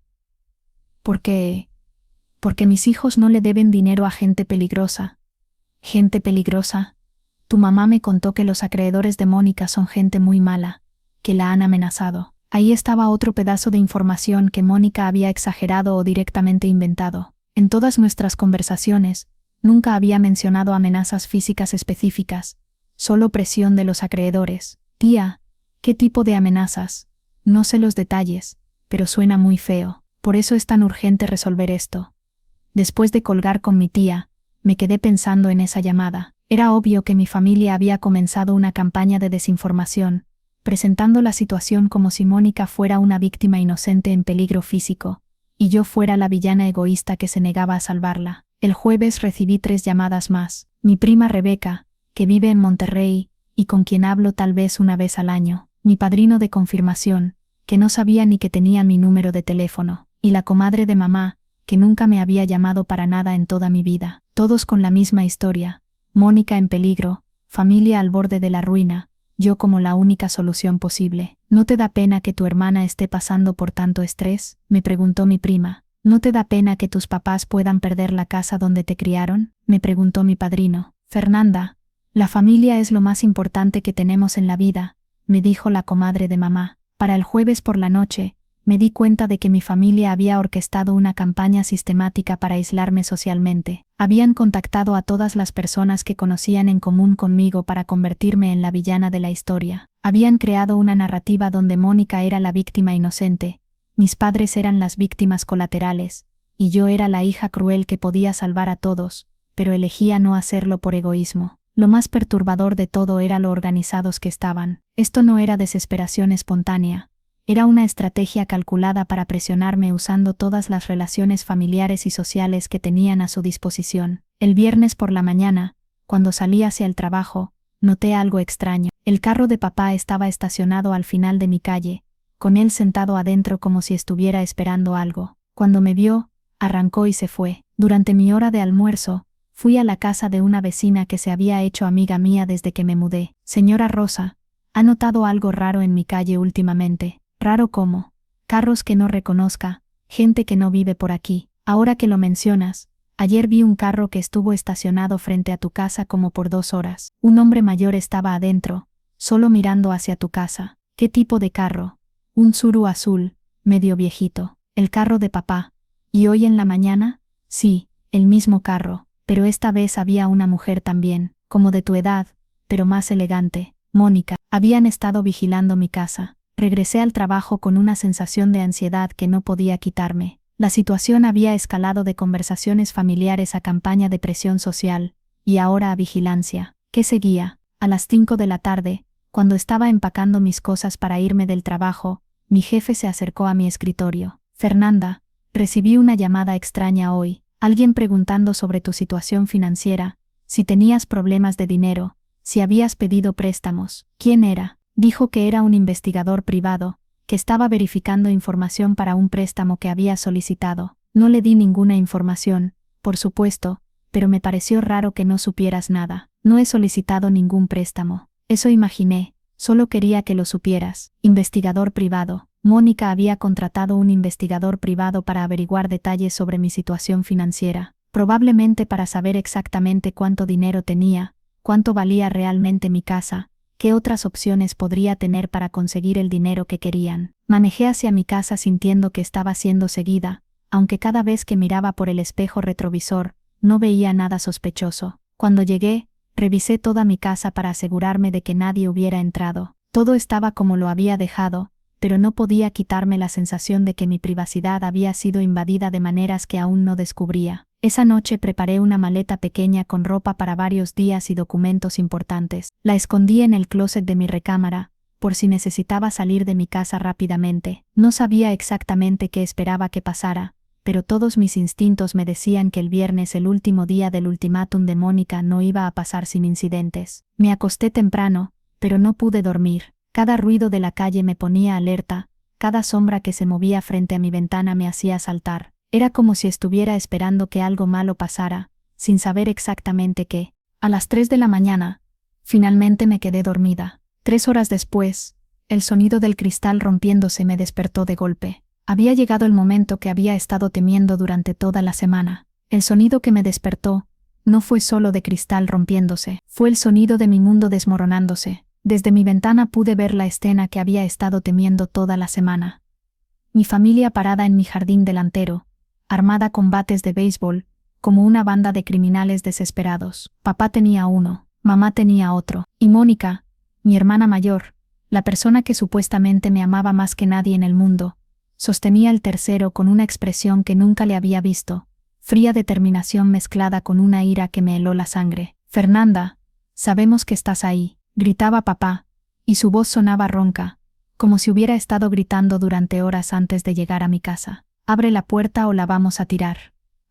Porque mis hijos no le deben dinero a gente peligrosa. ¿Gente peligrosa? Tu mamá me contó que los acreedores de Mónica son gente muy mala, que la han amenazado. Ahí estaba otro pedazo de información que Mónica había exagerado o directamente inventado. En todas nuestras conversaciones, nunca había mencionado amenazas físicas específicas, solo presión de los acreedores. Tía, ¿qué tipo de amenazas? No sé los detalles, pero suena muy feo. Por eso es tan urgente resolver esto. Después de colgar con mi tía, me quedé pensando en esa llamada. Era obvio que mi familia había comenzado una campaña de desinformación, presentando la situación como si Mónica fuera una víctima inocente en peligro físico, y yo fuera la villana egoísta que se negaba a salvarla. El jueves recibí 3 llamadas más. Mi prima Rebeca, que vive en Monterrey, y con quien hablo tal vez una vez al año. Mi padrino de confirmación, que no sabía ni que tenía mi número de teléfono. Y la comadre de mamá, que nunca me había llamado para nada en toda mi vida. Todos con la misma historia. Mónica en peligro, familia al borde de la ruina, yo como la única solución posible. ¿No te da pena que tu hermana esté pasando por tanto estrés?, me preguntó mi prima. ¿No te da pena que tus papás puedan perder la casa donde te criaron?, me preguntó mi padrino. Fernanda, la familia es lo más importante que tenemos en la vida, me dijo la comadre de mamá. Para el jueves por la noche, me di cuenta de que mi familia había orquestado una campaña sistemática para aislarme socialmente. Habían contactado a todas las personas que conocían en común conmigo para convertirme en la villana de la historia. Habían creado una narrativa donde Mónica era la víctima inocente, mis padres eran las víctimas colaterales, y yo era la hija cruel que podía salvar a todos, pero elegía no hacerlo por egoísmo. Lo más perturbador de todo era lo organizados que estaban. Esto no era desesperación espontánea. Era una estrategia calculada para presionarme usando todas las relaciones familiares y sociales que tenían a su disposición. El viernes por la mañana, cuando salí hacia el trabajo, noté algo extraño. El carro de papá estaba estacionado al final de mi calle, con él sentado adentro como si estuviera esperando algo. Cuando me vio, arrancó y se fue. Durante mi hora de almuerzo, fui a la casa de una vecina que se había hecho amiga mía desde que me mudé. Señora Rosa, ¿ha notado algo raro en mi calle últimamente? ¿Raro cómo? Carros que no reconozca, gente que no vive por aquí. Ahora que lo mencionas, ayer vi un carro que estuvo estacionado frente a tu casa como por 2 horas. Un hombre mayor estaba adentro, solo mirando hacia tu casa. ¿Qué tipo de carro? Un Tsuru azul, medio viejito. El carro de papá. ¿Y hoy en la mañana? Sí, el mismo carro, pero esta vez había una mujer también, como de tu edad, pero más elegante. Mónica, habían estado vigilando mi casa. Regresé al trabajo con una sensación de ansiedad que no podía quitarme. La situación había escalado de conversaciones familiares a campaña de presión social, y ahora a vigilancia. ¿Qué seguía? A las 5 de la tarde, cuando estaba empacando mis cosas para irme del trabajo, mi jefe se acercó a mi escritorio. Fernanda, recibí una llamada extraña hoy, alguien preguntando sobre tu situación financiera, si tenías problemas de dinero, si habías pedido préstamos. ¿Quién era? Dijo que era un investigador privado, que estaba verificando información para un préstamo que había solicitado. No le di ninguna información, por supuesto, pero me pareció raro que no supieras nada. No he solicitado ningún préstamo. Eso imaginé, solo quería que lo supieras. Investigador privado. Mónica había contratado un investigador privado para averiguar detalles sobre mi situación financiera, probablemente para saber exactamente cuánto dinero tenía, cuánto valía realmente mi casa, qué otras opciones podría tener para conseguir el dinero que querían. Manejé hacia mi casa sintiendo que estaba siendo seguida, aunque cada vez que miraba por el espejo retrovisor, no veía nada sospechoso. Cuando llegué, revisé toda mi casa para asegurarme de que nadie hubiera entrado. Todo estaba como lo había dejado, pero no podía quitarme la sensación de que mi privacidad había sido invadida de maneras que aún no descubría. Esa noche preparé una maleta pequeña con ropa para varios días y documentos importantes. La escondí en el closet de mi recámara, por si necesitaba salir de mi casa rápidamente. No sabía exactamente qué esperaba que pasara, pero todos mis instintos me decían que el viernes, el último día del ultimátum de Mónica, no iba a pasar sin incidentes. Me acosté temprano, pero no pude dormir. Cada ruido de la calle me ponía alerta, cada sombra que se movía frente a mi ventana me hacía saltar. Era como si estuviera esperando que algo malo pasara, sin saber exactamente qué. A las 3 de la mañana, finalmente me quedé dormida. 3 horas después, el sonido del cristal rompiéndose me despertó de golpe. Había llegado el momento que había estado temiendo durante toda la semana. El sonido que me despertó no fue solo de cristal rompiéndose, fue el sonido de mi mundo desmoronándose. Desde mi ventana pude ver la escena que había estado temiendo toda la semana. Mi familia parada en mi jardín delantero, armada con bates de béisbol, como una banda de criminales desesperados. Papá tenía uno, mamá tenía otro, y Mónica, mi hermana mayor, la persona que supuestamente me amaba más que nadie en el mundo, sostenía el tercero con una expresión que nunca le había visto, fría determinación mezclada con una ira que me heló la sangre. Fernanda, sabemos que estás ahí, gritaba papá, y su voz sonaba ronca, como si hubiera estado gritando durante horas antes de llegar a mi casa. Abre la puerta o la vamos a tirar,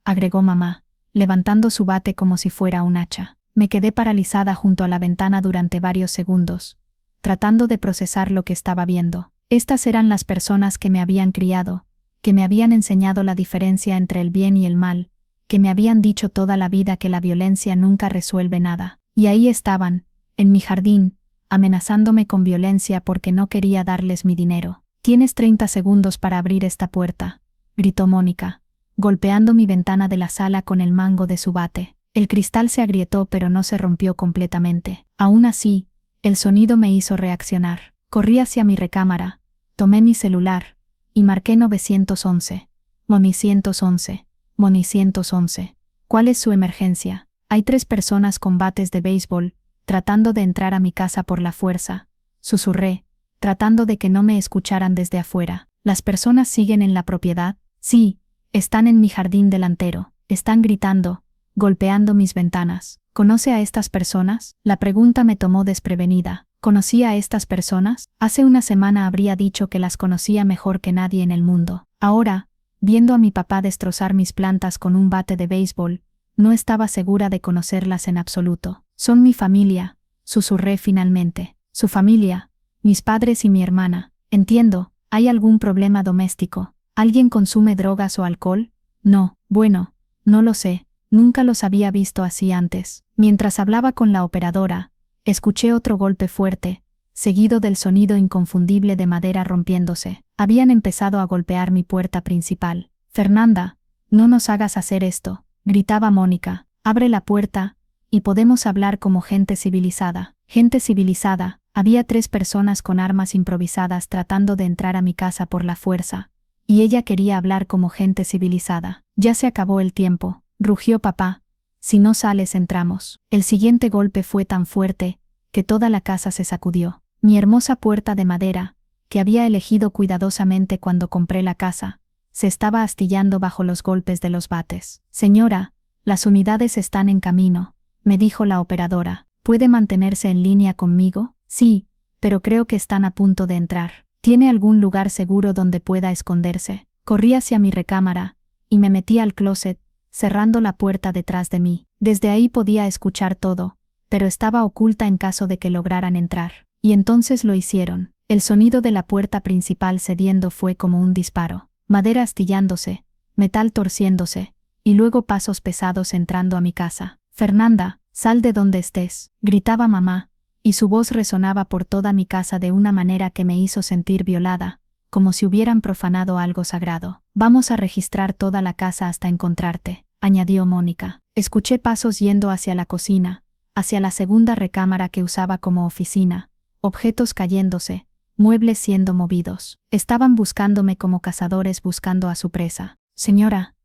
agregó mamá, levantando su bate como si fuera un hacha. Me quedé paralizada junto a la ventana durante varios segundos, tratando de procesar lo que estaba viendo. Estas eran las personas que me habían criado, que me habían enseñado la diferencia entre el bien y el mal, que me habían dicho toda la vida que la violencia nunca resuelve nada. Y ahí estaban, en mi jardín, amenazándome con violencia porque no quería darles mi dinero. «Tienes 30 segundos para abrir esta puerta», gritó Mónica, golpeando mi ventana de la sala con el mango de su bate. El cristal se agrietó pero no se rompió completamente. Aún así, el sonido me hizo reaccionar. Corrí hacia mi recámara, tomé mi celular y marqué 911. Moni 111. Moni 111. ¿Cuál es su emergencia? Hay 3 personas con bates de béisbol, tratando de entrar a mi casa por la fuerza. Susurré, tratando de que no me escucharan desde afuera. ¿Las personas siguen en la propiedad? Sí, están en mi jardín delantero. Están gritando, golpeando mis ventanas. ¿Conoce a estas personas? La pregunta me tomó desprevenida. ¿Conocía a estas personas? Hace una semana habría dicho que las conocía mejor que nadie en el mundo. Ahora, viendo a mi papá destrozar mis plantas con un bate de béisbol, no estaba segura de conocerlas en absoluto. Son mi familia, susurré finalmente. Su familia, mis padres y mi hermana. Entiendo, ¿hay algún problema doméstico? ¿Alguien consume drogas o alcohol? No, bueno, no lo sé. Nunca los había visto así antes. Mientras hablaba con la operadora, escuché otro golpe fuerte, seguido del sonido inconfundible de madera rompiéndose. Habían empezado a golpear mi puerta principal. «Fernanda, no nos hagas hacer esto», gritaba Mónica. «Abre la puerta, y podemos hablar como gente civilizada». Gente civilizada. Había 3 personas con armas improvisadas tratando de entrar a mi casa por la fuerza, y ella quería hablar como gente civilizada. «Ya se acabó el tiempo», rugió papá. «Si no sales entramos». El siguiente golpe fue tan fuerte, que toda la casa se sacudió. Mi hermosa puerta de madera, que había elegido cuidadosamente cuando compré la casa, se estaba astillando bajo los golpes de los bates. «Señora, las unidades están en camino», me dijo la operadora. «¿Puede mantenerse en línea conmigo?» «Sí, pero creo que están a punto de entrar. ¿Tiene algún lugar seguro donde pueda esconderse?» Corrí hacia mi recámara, y me metí al closet, cerrando la puerta detrás de mí. Desde ahí podía escuchar todo, pero estaba oculta en caso de que lograran entrar. Y entonces lo hicieron. El sonido de la puerta principal cediendo fue como un disparo. Madera astillándose, metal torciéndose, y luego pasos pesados entrando a mi casa. «Fernanda, sal de donde estés», gritaba mamá, y su voz resonaba por toda mi casa de una manera que me hizo sentir violada, como si hubieran profanado algo sagrado. «Vamos a registrar toda la casa hasta encontrarte», añadió Mónica. Escuché pasos yendo hacia la cocina, hacia la segunda recámara que usaba como oficina, objetos cayéndose, muebles siendo movidos. Estaban buscándome como cazadores buscando a su presa. «Señora,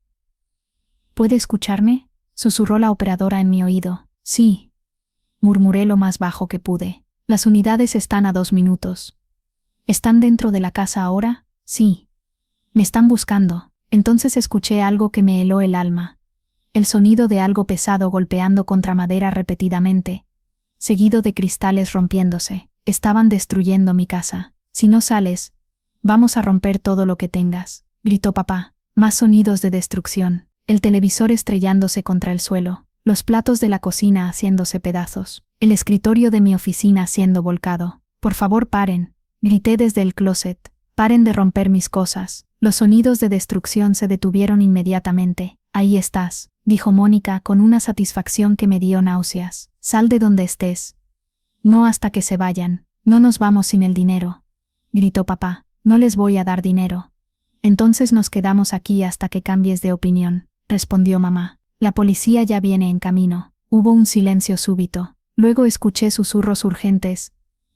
¿puede escucharme?», susurró la operadora en mi oído. «Sí», murmuré lo más bajo que pude. «Las unidades están a 2 minutos. ¿Están dentro de la casa ahora?» «Sí». «Me están buscando». Entonces escuché algo que me heló el alma. El sonido de algo pesado golpeando contra madera repetidamente, seguido de cristales rompiéndose. Estaban destruyendo mi casa. «Si no sales, vamos a romper todo lo que tengas», gritó papá. Más sonidos de destrucción. El televisor estrellándose contra el suelo, los platos de la cocina haciéndose pedazos, el escritorio de mi oficina siendo volcado. «Por favor paren», grité desde el closet. «Paren de romper mis cosas». Los sonidos de destrucción se detuvieron inmediatamente. «Ahí estás», dijo Mónica con una satisfacción que me dio náuseas. «Sal de donde estés. No hasta que se vayan. No nos vamos sin el dinero», gritó papá. «No les voy a dar dinero». «Entonces nos quedamos aquí hasta que cambies de opinión», respondió mamá. «La policía ya viene en camino». Hubo un silencio súbito. Luego escuché susurros urgentes,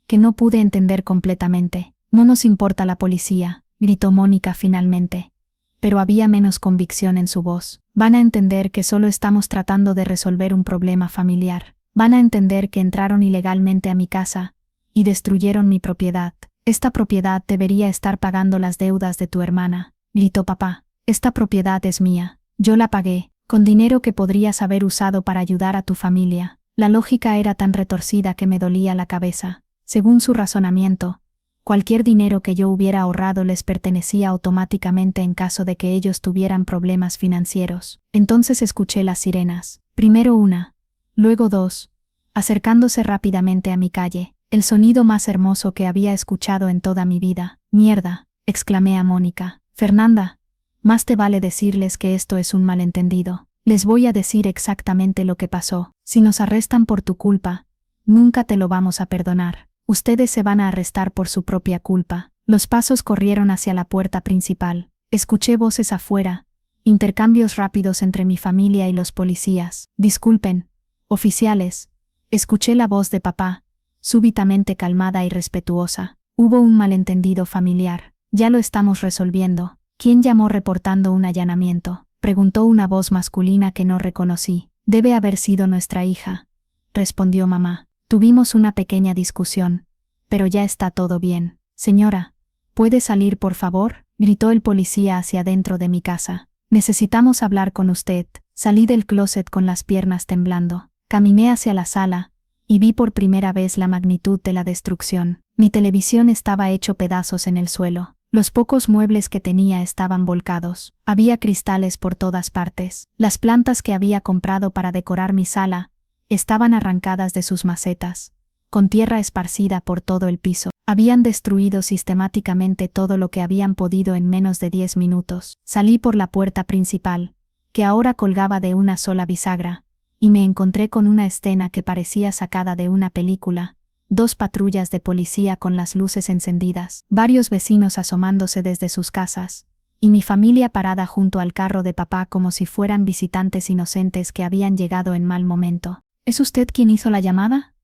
que no pude entender completamente. «No nos importa la policía», gritó Mónica finalmente. Pero había menos convicción en su voz. «Van a entender que solo estamos tratando de resolver un problema familiar. Van a entender que entraron ilegalmente a mi casa y destruyeron mi propiedad. Esta propiedad debería estar pagando las deudas de tu hermana», gritó papá. «Esta propiedad es mía. Yo la pagué, con dinero que podrías haber usado para ayudar a tu familia». La lógica era tan retorcida que me dolía la cabeza. Según su razonamiento, cualquier dinero que yo hubiera ahorrado les pertenecía automáticamente en caso de que ellos tuvieran problemas financieros. Entonces escuché las sirenas. Primero una, luego 2, acercándose rápidamente a mi calle. El sonido más hermoso que había escuchado en toda mi vida. «Mierda», exclamé a Mónica. «Fernanda, Más te vale decirles que esto es un malentendido. Les voy a decir exactamente lo que pasó. Si nos arrestan por tu culpa, nunca te lo vamos a perdonar. Ustedes se van a arrestar por su propia culpa. Los pasos corrieron hacia la puerta principal. Escuché voces afuera, intercambios rápidos entre mi familia y los policías. Disculpen, oficiales. Escuché la voz de papá, súbitamente calmada y respetuosa. Hubo un malentendido familiar. Ya lo estamos resolviendo. ¿Quién llamó reportando un allanamiento?, preguntó una voz masculina que no reconocí. Debe haber sido nuestra hija, respondió mamá. Tuvimos una pequeña discusión, pero ya está todo bien. Señora, ¿puede salir por favor?, gritó el policía hacia dentro de mi casa. Necesitamos hablar con usted. Salí del closet con las piernas temblando. Caminé hacia la sala y vi por primera vez la magnitud de la destrucción. Mi televisión estaba hecho pedazos en el suelo. Los pocos muebles que tenía estaban volcados. Había cristales por todas partes. Las plantas que había comprado para decorar mi sala estaban arrancadas de sus macetas, con tierra esparcida por todo el piso. Habían destruido sistemáticamente todo lo que habían podido en menos de 10 minutos. Salí por la puerta principal, que ahora colgaba de una sola bisagra, y me encontré con una escena que parecía sacada de una película. 2 patrullas de policía con las luces encendidas, varios vecinos asomándose desde sus casas, y mi familia parada junto al carro de papá como si fueran visitantes inocentes que habían llegado en mal momento. ¿Es usted quien hizo la llamada?,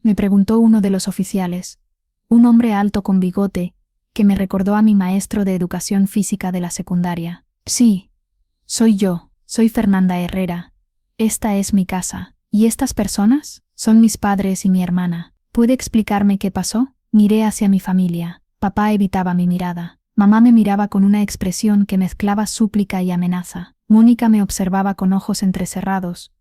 me preguntó uno de los oficiales, un hombre alto con bigote, que me recordó a mi maestro de educación física de la secundaria. Sí, soy yo, soy Fernanda Herrera. Esta es mi casa. ¿Y estas personas? Son mis padres y mi hermana. ¿Puede explicarme qué pasó? Miré hacia mi familia. Papá evitaba mi mirada. Mamá me miraba con una expresión que mezclaba súplica y amenaza. Mónica me observaba con ojos entrecerrados,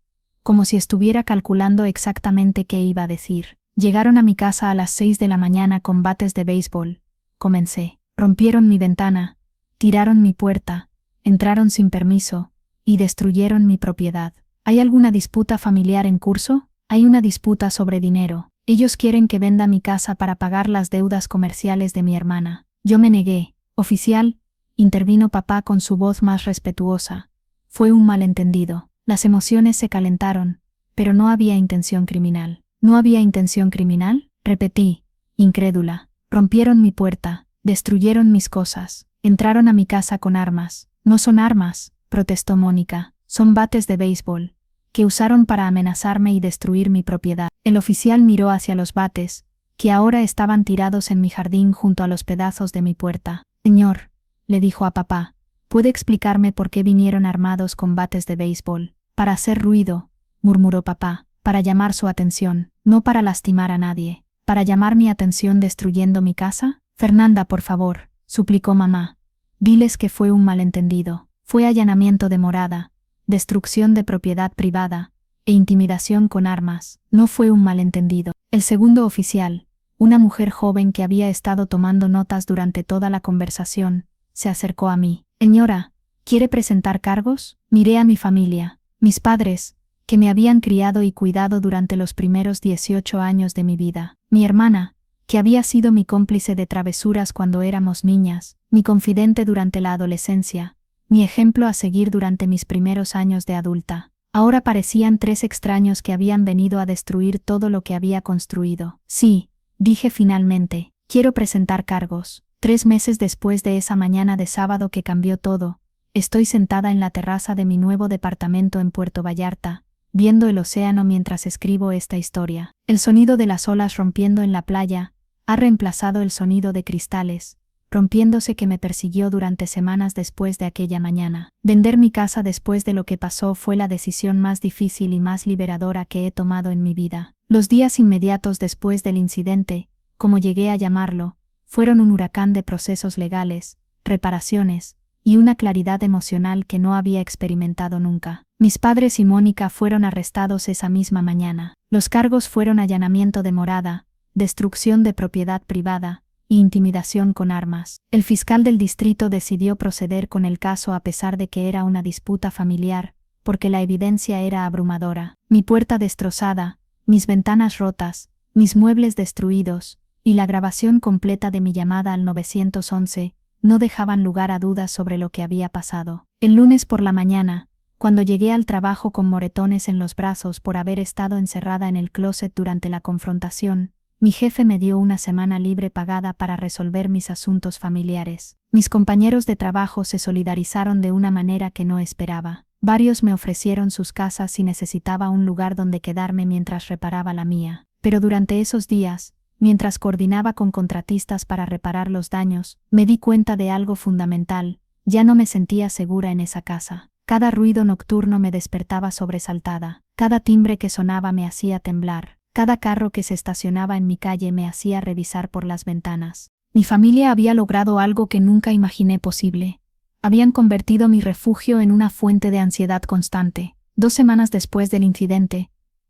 como si estuviera calculando exactamente qué iba a decir. Llegaron a mi casa a las 6 de la mañana con bates de béisbol. Comencé. Rompieron mi ventana, tiraron mi puerta, entraron sin permiso y destruyeron mi propiedad. ¿Hay alguna disputa familiar en curso? Hay una disputa sobre dinero. Ellos quieren que venda mi casa para pagar las deudas comerciales de mi hermana. Yo me negué. Oficial, intervino papá con su voz más respetuosa. Fue un malentendido. Las emociones se calentaron, pero no había intención criminal. ¿No había intención criminal?, repetí, incrédula. Rompieron mi puerta, destruyeron mis cosas, entraron a mi casa con armas. No son armas, protestó Mónica. Son bates de béisbol, que usaron para amenazarme y destruir mi propiedad. El oficial miró hacia los bates, que ahora estaban tirados en mi jardín junto a los pedazos de mi puerta. Señor, le dijo a papá, ¿puede explicarme por qué vinieron armados con bates de béisbol? Para hacer ruido, murmuró papá, para llamar su atención, no para lastimar a nadie. ¿Para llamar mi atención destruyendo mi casa? Fernanda, por favor, suplicó mamá. Diles que fue un malentendido. Fue allanamiento de morada, destrucción de propiedad privada e intimidación con armas. No fue un malentendido. El segundo oficial, una mujer joven que había estado tomando notas durante toda la conversación, se acercó a mí. Señora, ¿quiere presentar cargos? Miré a mi familia, mis padres, que me habían criado y cuidado durante los primeros 18 años de mi vida. Mi hermana, que había sido mi cómplice de travesuras cuando éramos niñas, mi confidente durante la adolescencia, mi ejemplo a seguir durante mis primeros años de adulta. Ahora parecían 3 extraños que habían venido a destruir todo lo que había construido. Sí, dije finalmente, quiero presentar cargos. 3 meses después de esa mañana de sábado que cambió todo, estoy sentada en la terraza de mi nuevo departamento en Puerto Vallarta, viendo el océano mientras escribo esta historia. El sonido de las olas rompiendo en la playa ha reemplazado el sonido de cristales, rompiéndose que me persiguió durante semanas después de aquella mañana. Vender mi casa después de lo que pasó fue la decisión más difícil y más liberadora que he tomado en mi vida. Los días inmediatos después del incidente, como llegué a llamarlo, fueron un huracán de procesos legales, reparaciones y una claridad emocional que no había experimentado nunca. Mis padres y Mónica fueron arrestados esa misma mañana. Los cargos fueron allanamiento de morada, destrucción de propiedad privada e intimidación con armas. El fiscal del distrito decidió proceder con el caso a pesar de que era una disputa familiar, porque la evidencia era abrumadora. Mi puerta destrozada, mis ventanas rotas, mis muebles destruidos, y la grabación completa de mi llamada al 911, no dejaban lugar a dudas sobre lo que había pasado. El lunes por la mañana, cuando llegué al trabajo con moretones en los brazos por haber estado encerrada en el closet durante la confrontación, mi jefe me dio una semana libre pagada para resolver mis asuntos familiares. Mis compañeros de trabajo se solidarizaron de una manera que no esperaba. Varios me ofrecieron sus casas si necesitaba un lugar donde quedarme mientras reparaba la mía. Pero durante esos días, mientras coordinaba con contratistas para reparar los daños, me di cuenta de algo fundamental: ya no me sentía segura en esa casa. Cada ruido nocturno me despertaba sobresaltada, cada timbre que sonaba me hacía temblar, cada carro que se estacionaba en mi calle me hacía revisar por las ventanas. Mi familia había logrado algo que nunca imaginé posible. Habían convertido mi refugio en una fuente de ansiedad constante. 2 semanas después del incidente,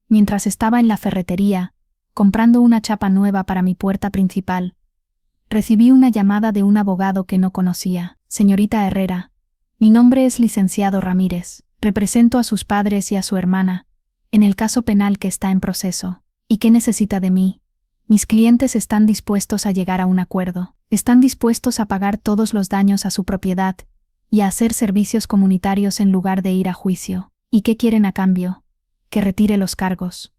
mientras estaba en la ferretería, comprando una chapa nueva para mi puerta principal, recibí una llamada de un abogado que no conocía. Señorita Herrera, mi nombre es licenciado Ramírez. Represento a sus padres y a su hermana en el caso penal que está en proceso. ¿Y qué necesita de mí? Mis clientes están dispuestos a llegar a un acuerdo. Están dispuestos a pagar todos los daños a su propiedad y a hacer servicios comunitarios en lugar de ir a juicio. ¿Y qué quieren a cambio? Que retire los cargos.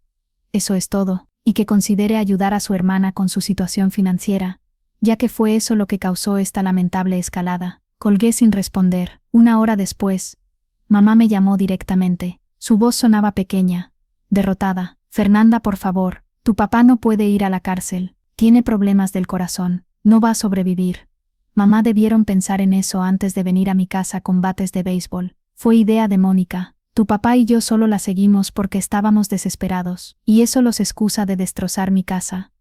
Eso es todo. Y que considere ayudar a su hermana con su situación financiera, ya que fue eso lo que causó esta lamentable escalada. Colgué sin responder. 1 hora después, mamá me llamó directamente. Su voz sonaba pequeña, derrotada. Fernanda, por favor, tu papá no puede ir a la cárcel. Tiene problemas del corazón. No va a sobrevivir. Mamá, debieron pensar en eso antes de venir a mi casa con bates de béisbol. Fue idea de Mónica. Tu papá y yo solo la seguimos porque estábamos desesperados. ¿Y eso los excusa de destrozar mi casa?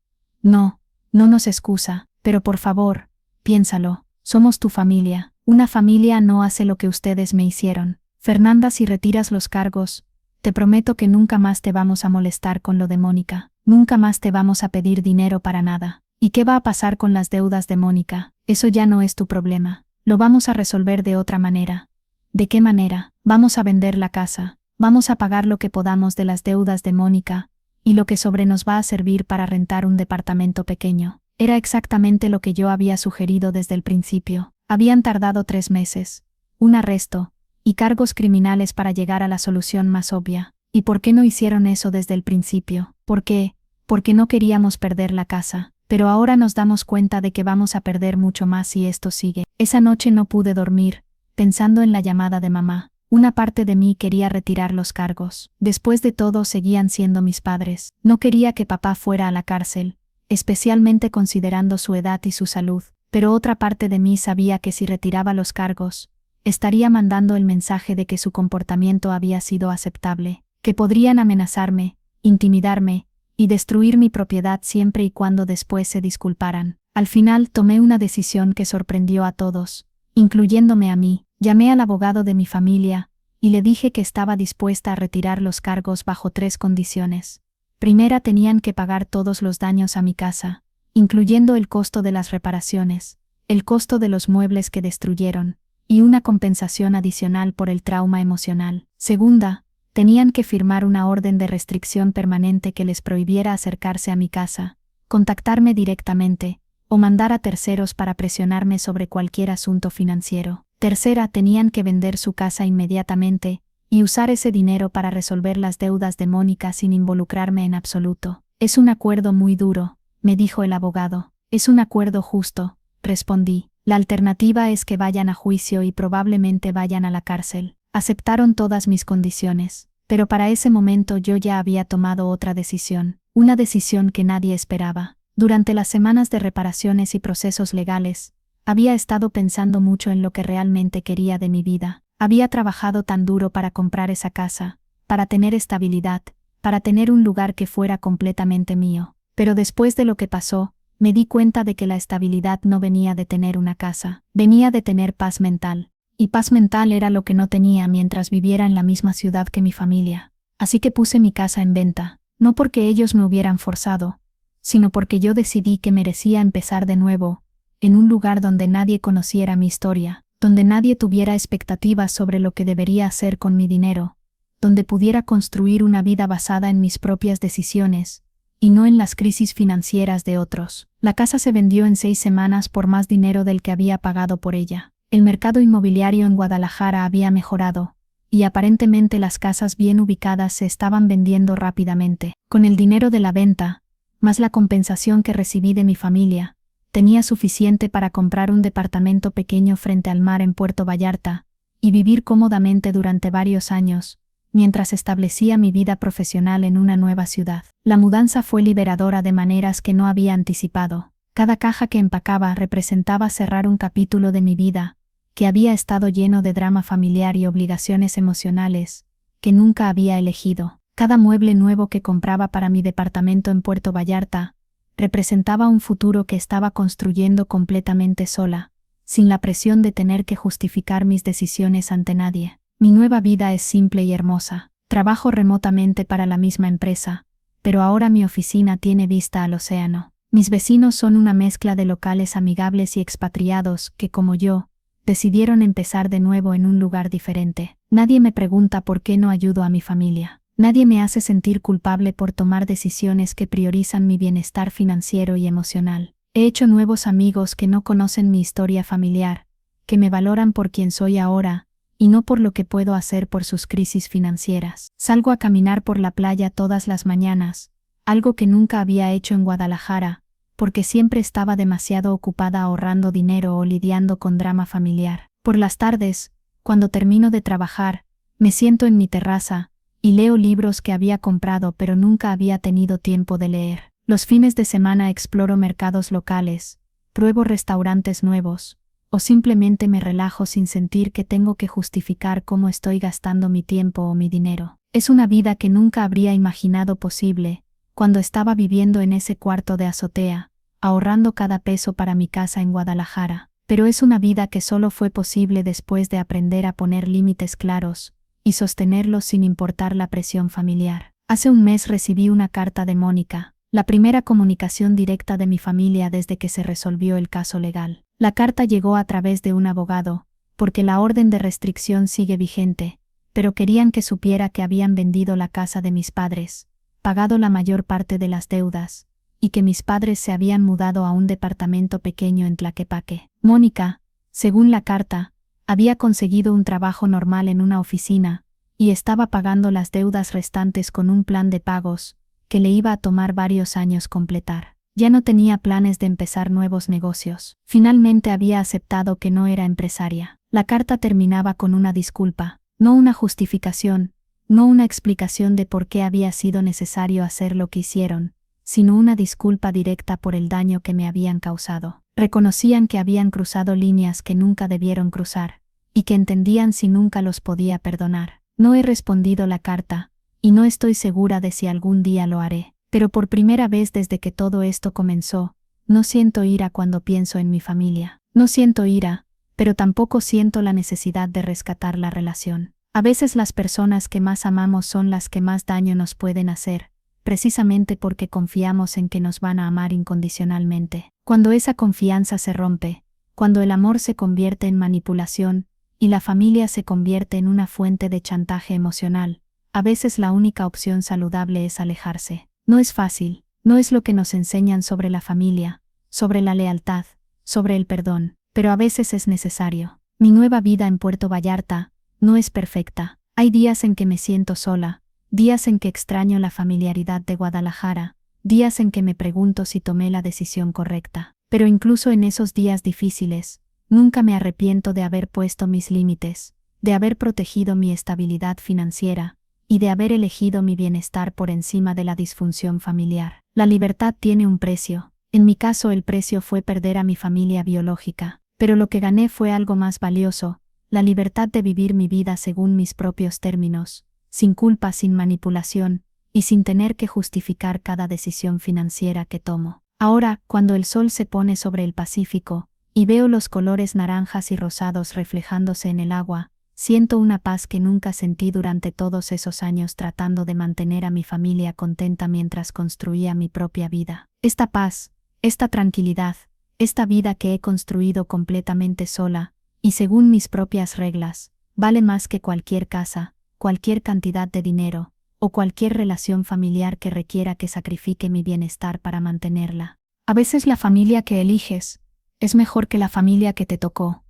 No, no nos excusa, pero por favor, piénsalo. Somos tu familia. Una familia no hace lo que ustedes me hicieron. Fernanda, si retiras los cargos, te prometo que nunca más te vamos a molestar con lo de Mónica. Nunca más te vamos a pedir dinero para nada. ¿Y qué va a pasar con las deudas de Mónica? Eso ya no es tu problema. Lo vamos a resolver de otra manera. ¿De qué manera? Vamos a vender la casa. Vamos a pagar lo que podamos de las deudas de Mónica, y lo que sobre nos va a servir para rentar un departamento pequeño. Era exactamente lo que yo había sugerido desde el principio. Habían tardado 3 meses, un arresto y cargos criminales para llegar a la solución más obvia. ¿Y por qué no hicieron eso desde el principio? ¿Por qué? Porque no queríamos perder la casa. Pero ahora nos damos cuenta de que vamos a perder mucho más si esto sigue. Esa noche no pude dormir, pensando en la llamada de mamá. Una parte de mí quería retirar los cargos. Después de todo, seguían siendo mis padres. No quería que papá fuera a la cárcel, especialmente considerando su edad y su salud. Pero otra parte de mí sabía que si retiraba los cargos, estaría mandando el mensaje de que su comportamiento había sido aceptable, que podrían amenazarme, intimidarme y destruir mi propiedad siempre y cuando después se disculparan. Al final tomé una decisión que sorprendió a todos, incluyéndome a mí. Llamé al abogado de mi familia y le dije que estaba dispuesta a retirar los cargos bajo 3 condiciones. Primera, tenían que pagar todos los daños a mi casa, incluyendo el costo de las reparaciones, el costo de los muebles que destruyeron, y una compensación adicional por el trauma emocional. Segunda, tenían que firmar una orden de restricción permanente que les prohibiera acercarse a mi casa, contactarme directamente, o mandar a terceros para presionarme sobre cualquier asunto financiero. Tercera, tenían que vender su casa inmediatamente y usar ese dinero para resolver las deudas de Mónica sin involucrarme en absoluto. Es un acuerdo muy duro, me dijo el abogado. Es un acuerdo justo, respondí. La alternativa es que vayan a juicio y probablemente vayan a la cárcel. Aceptaron todas mis condiciones, pero para ese momento yo ya había tomado otra decisión, una decisión que nadie esperaba. Durante las semanas de reparaciones y procesos legales, había estado pensando mucho en lo que realmente quería de mi vida. Había trabajado tan duro para comprar esa casa, para tener estabilidad, para tener un lugar que fuera completamente mío. Pero después de lo que pasó, me di cuenta de que la estabilidad no venía de tener una casa, venía de tener paz mental. Y paz mental era lo que no tenía mientras viviera en la misma ciudad que mi familia. Así que puse mi casa en venta, no porque ellos me hubieran forzado, sino porque yo decidí que merecía empezar de nuevo, en un lugar donde nadie conociera mi historia, donde nadie tuviera expectativas sobre lo que debería hacer con mi dinero, donde pudiera construir una vida basada en mis propias decisiones y no en las crisis financieras de otros. La casa se vendió en 6 semanas por más dinero del que había pagado por ella. El mercado inmobiliario en Guadalajara había mejorado, y aparentemente las casas bien ubicadas se estaban vendiendo rápidamente. Con el dinero de la venta, más la compensación que recibí de mi familia, tenía suficiente para comprar un departamento pequeño frente al mar en Puerto Vallarta, y vivir cómodamente durante varios años, mientras establecía mi vida profesional en una nueva ciudad. La mudanza fue liberadora de maneras que no había anticipado. Cada caja que empacaba representaba cerrar un capítulo de mi vida, que había estado lleno de drama familiar y obligaciones emocionales, que nunca había elegido. Cada mueble nuevo que compraba para mi departamento en Puerto Vallarta representaba un futuro que estaba construyendo completamente sola, sin la presión de tener que justificar mis decisiones ante nadie. Mi nueva vida es simple y hermosa. Trabajo remotamente para la misma empresa, pero ahora mi oficina tiene vista al océano. Mis vecinos son una mezcla de locales amigables y expatriados que, como yo, decidieron empezar de nuevo en un lugar diferente. Nadie me pregunta por qué no ayudo a mi familia. Nadie me hace sentir culpable por tomar decisiones que priorizan mi bienestar financiero y emocional. He hecho nuevos amigos que no conocen mi historia familiar, que me valoran por quien soy ahora, y no por lo que puedo hacer por sus crisis financieras. Salgo a caminar por la playa todas las mañanas, algo que nunca había hecho en Guadalajara, porque siempre estaba demasiado ocupada ahorrando dinero o lidiando con drama familiar. Por las tardes, cuando termino de trabajar, me siento en mi terraza y leo libros que había comprado pero nunca había tenido tiempo de leer. Los fines de semana exploro mercados locales, pruebo restaurantes nuevos, o simplemente me relajo sin sentir que tengo que justificar cómo estoy gastando mi tiempo o mi dinero. Es una vida que nunca habría imaginado posible, cuando estaba viviendo en ese cuarto de azotea, ahorrando cada peso para mi casa en Guadalajara. Pero es una vida que solo fue posible después de aprender a poner límites claros y sostenerlos sin importar la presión familiar. Hace un mes recibí una carta de Mónica, la primera comunicación directa de mi familia desde que se resolvió el caso legal. La carta llegó a través de un abogado, porque la orden de restricción sigue vigente, pero querían que supiera que habían vendido la casa de mis padres, pagado la mayor parte de las deudas, y que mis padres se habían mudado a un departamento pequeño en Tlaquepaque. Mónica, según la carta, había conseguido un trabajo normal en una oficina, y estaba pagando las deudas restantes con un plan de pagos, que le iba a tomar varios años completar. Ya no tenía planes de empezar nuevos negocios. Finalmente había aceptado que no era empresaria. La carta terminaba con una disculpa, no una justificación, no una explicación de por qué había sido necesario hacer lo que hicieron, sino una disculpa directa por el daño que me habían causado. Reconocían que habían cruzado líneas que nunca debieron cruzar, y que entendían si nunca los podía perdonar. No he respondido la carta, y no estoy segura de si algún día lo haré. Pero por primera vez desde que todo esto comenzó, no siento ira cuando pienso en mi familia. No siento ira, pero tampoco siento la necesidad de rescatar la relación. A veces las personas que más amamos son las que más daño nos pueden hacer, precisamente porque confiamos en que nos van a amar incondicionalmente. Cuando esa confianza se rompe, cuando el amor se convierte en manipulación, y la familia se convierte en una fuente de chantaje emocional, a veces la única opción saludable es alejarse. No es fácil, no es lo que nos enseñan sobre la familia, sobre la lealtad, sobre el perdón, pero a veces es necesario. Mi nueva vida en Puerto Vallarta no es perfecta. Hay días en que me siento sola, días en que extraño la familiaridad de Guadalajara, días en que me pregunto si tomé la decisión correcta. Pero incluso en esos días difíciles, nunca me arrepiento de haber puesto mis límites, de haber protegido mi estabilidad financiera, y de haber elegido mi bienestar por encima de la disfunción familiar. La libertad tiene un precio. En mi caso el precio fue perder a mi familia biológica, pero lo que gané fue algo más valioso, la libertad de vivir mi vida según mis propios términos, sin culpa, sin manipulación, y sin tener que justificar cada decisión financiera que tomo. Ahora, cuando el sol se pone sobre el Pacífico, y veo los colores naranjas y rosados reflejándose en el agua, siento una paz que nunca sentí durante todos esos años tratando de mantener a mi familia contenta mientras construía mi propia vida. Esta paz, esta tranquilidad, esta vida que he construido completamente sola, y según mis propias reglas, vale más que cualquier casa, cualquier cantidad de dinero, o cualquier relación familiar que requiera que sacrifique mi bienestar para mantenerla. A veces la familia que eliges es mejor que la familia que te tocó.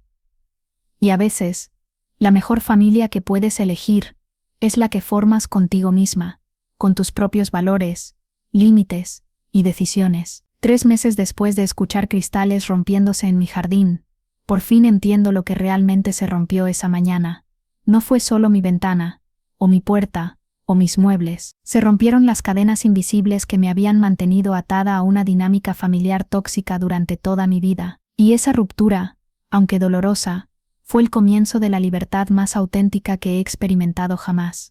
Y a veces, la mejor familia que puedes elegir es la que formas contigo misma, con tus propios valores, límites y decisiones. 3 meses después de escuchar cristales rompiéndose en mi jardín, por fin entiendo lo que realmente se rompió esa mañana. No fue solo mi ventana, o mi puerta, o mis muebles. Se rompieron las cadenas invisibles que me habían mantenido atada a una dinámica familiar tóxica durante toda mi vida. Y esa ruptura, aunque dolorosa, fue el comienzo de la libertad más auténtica que he experimentado jamás.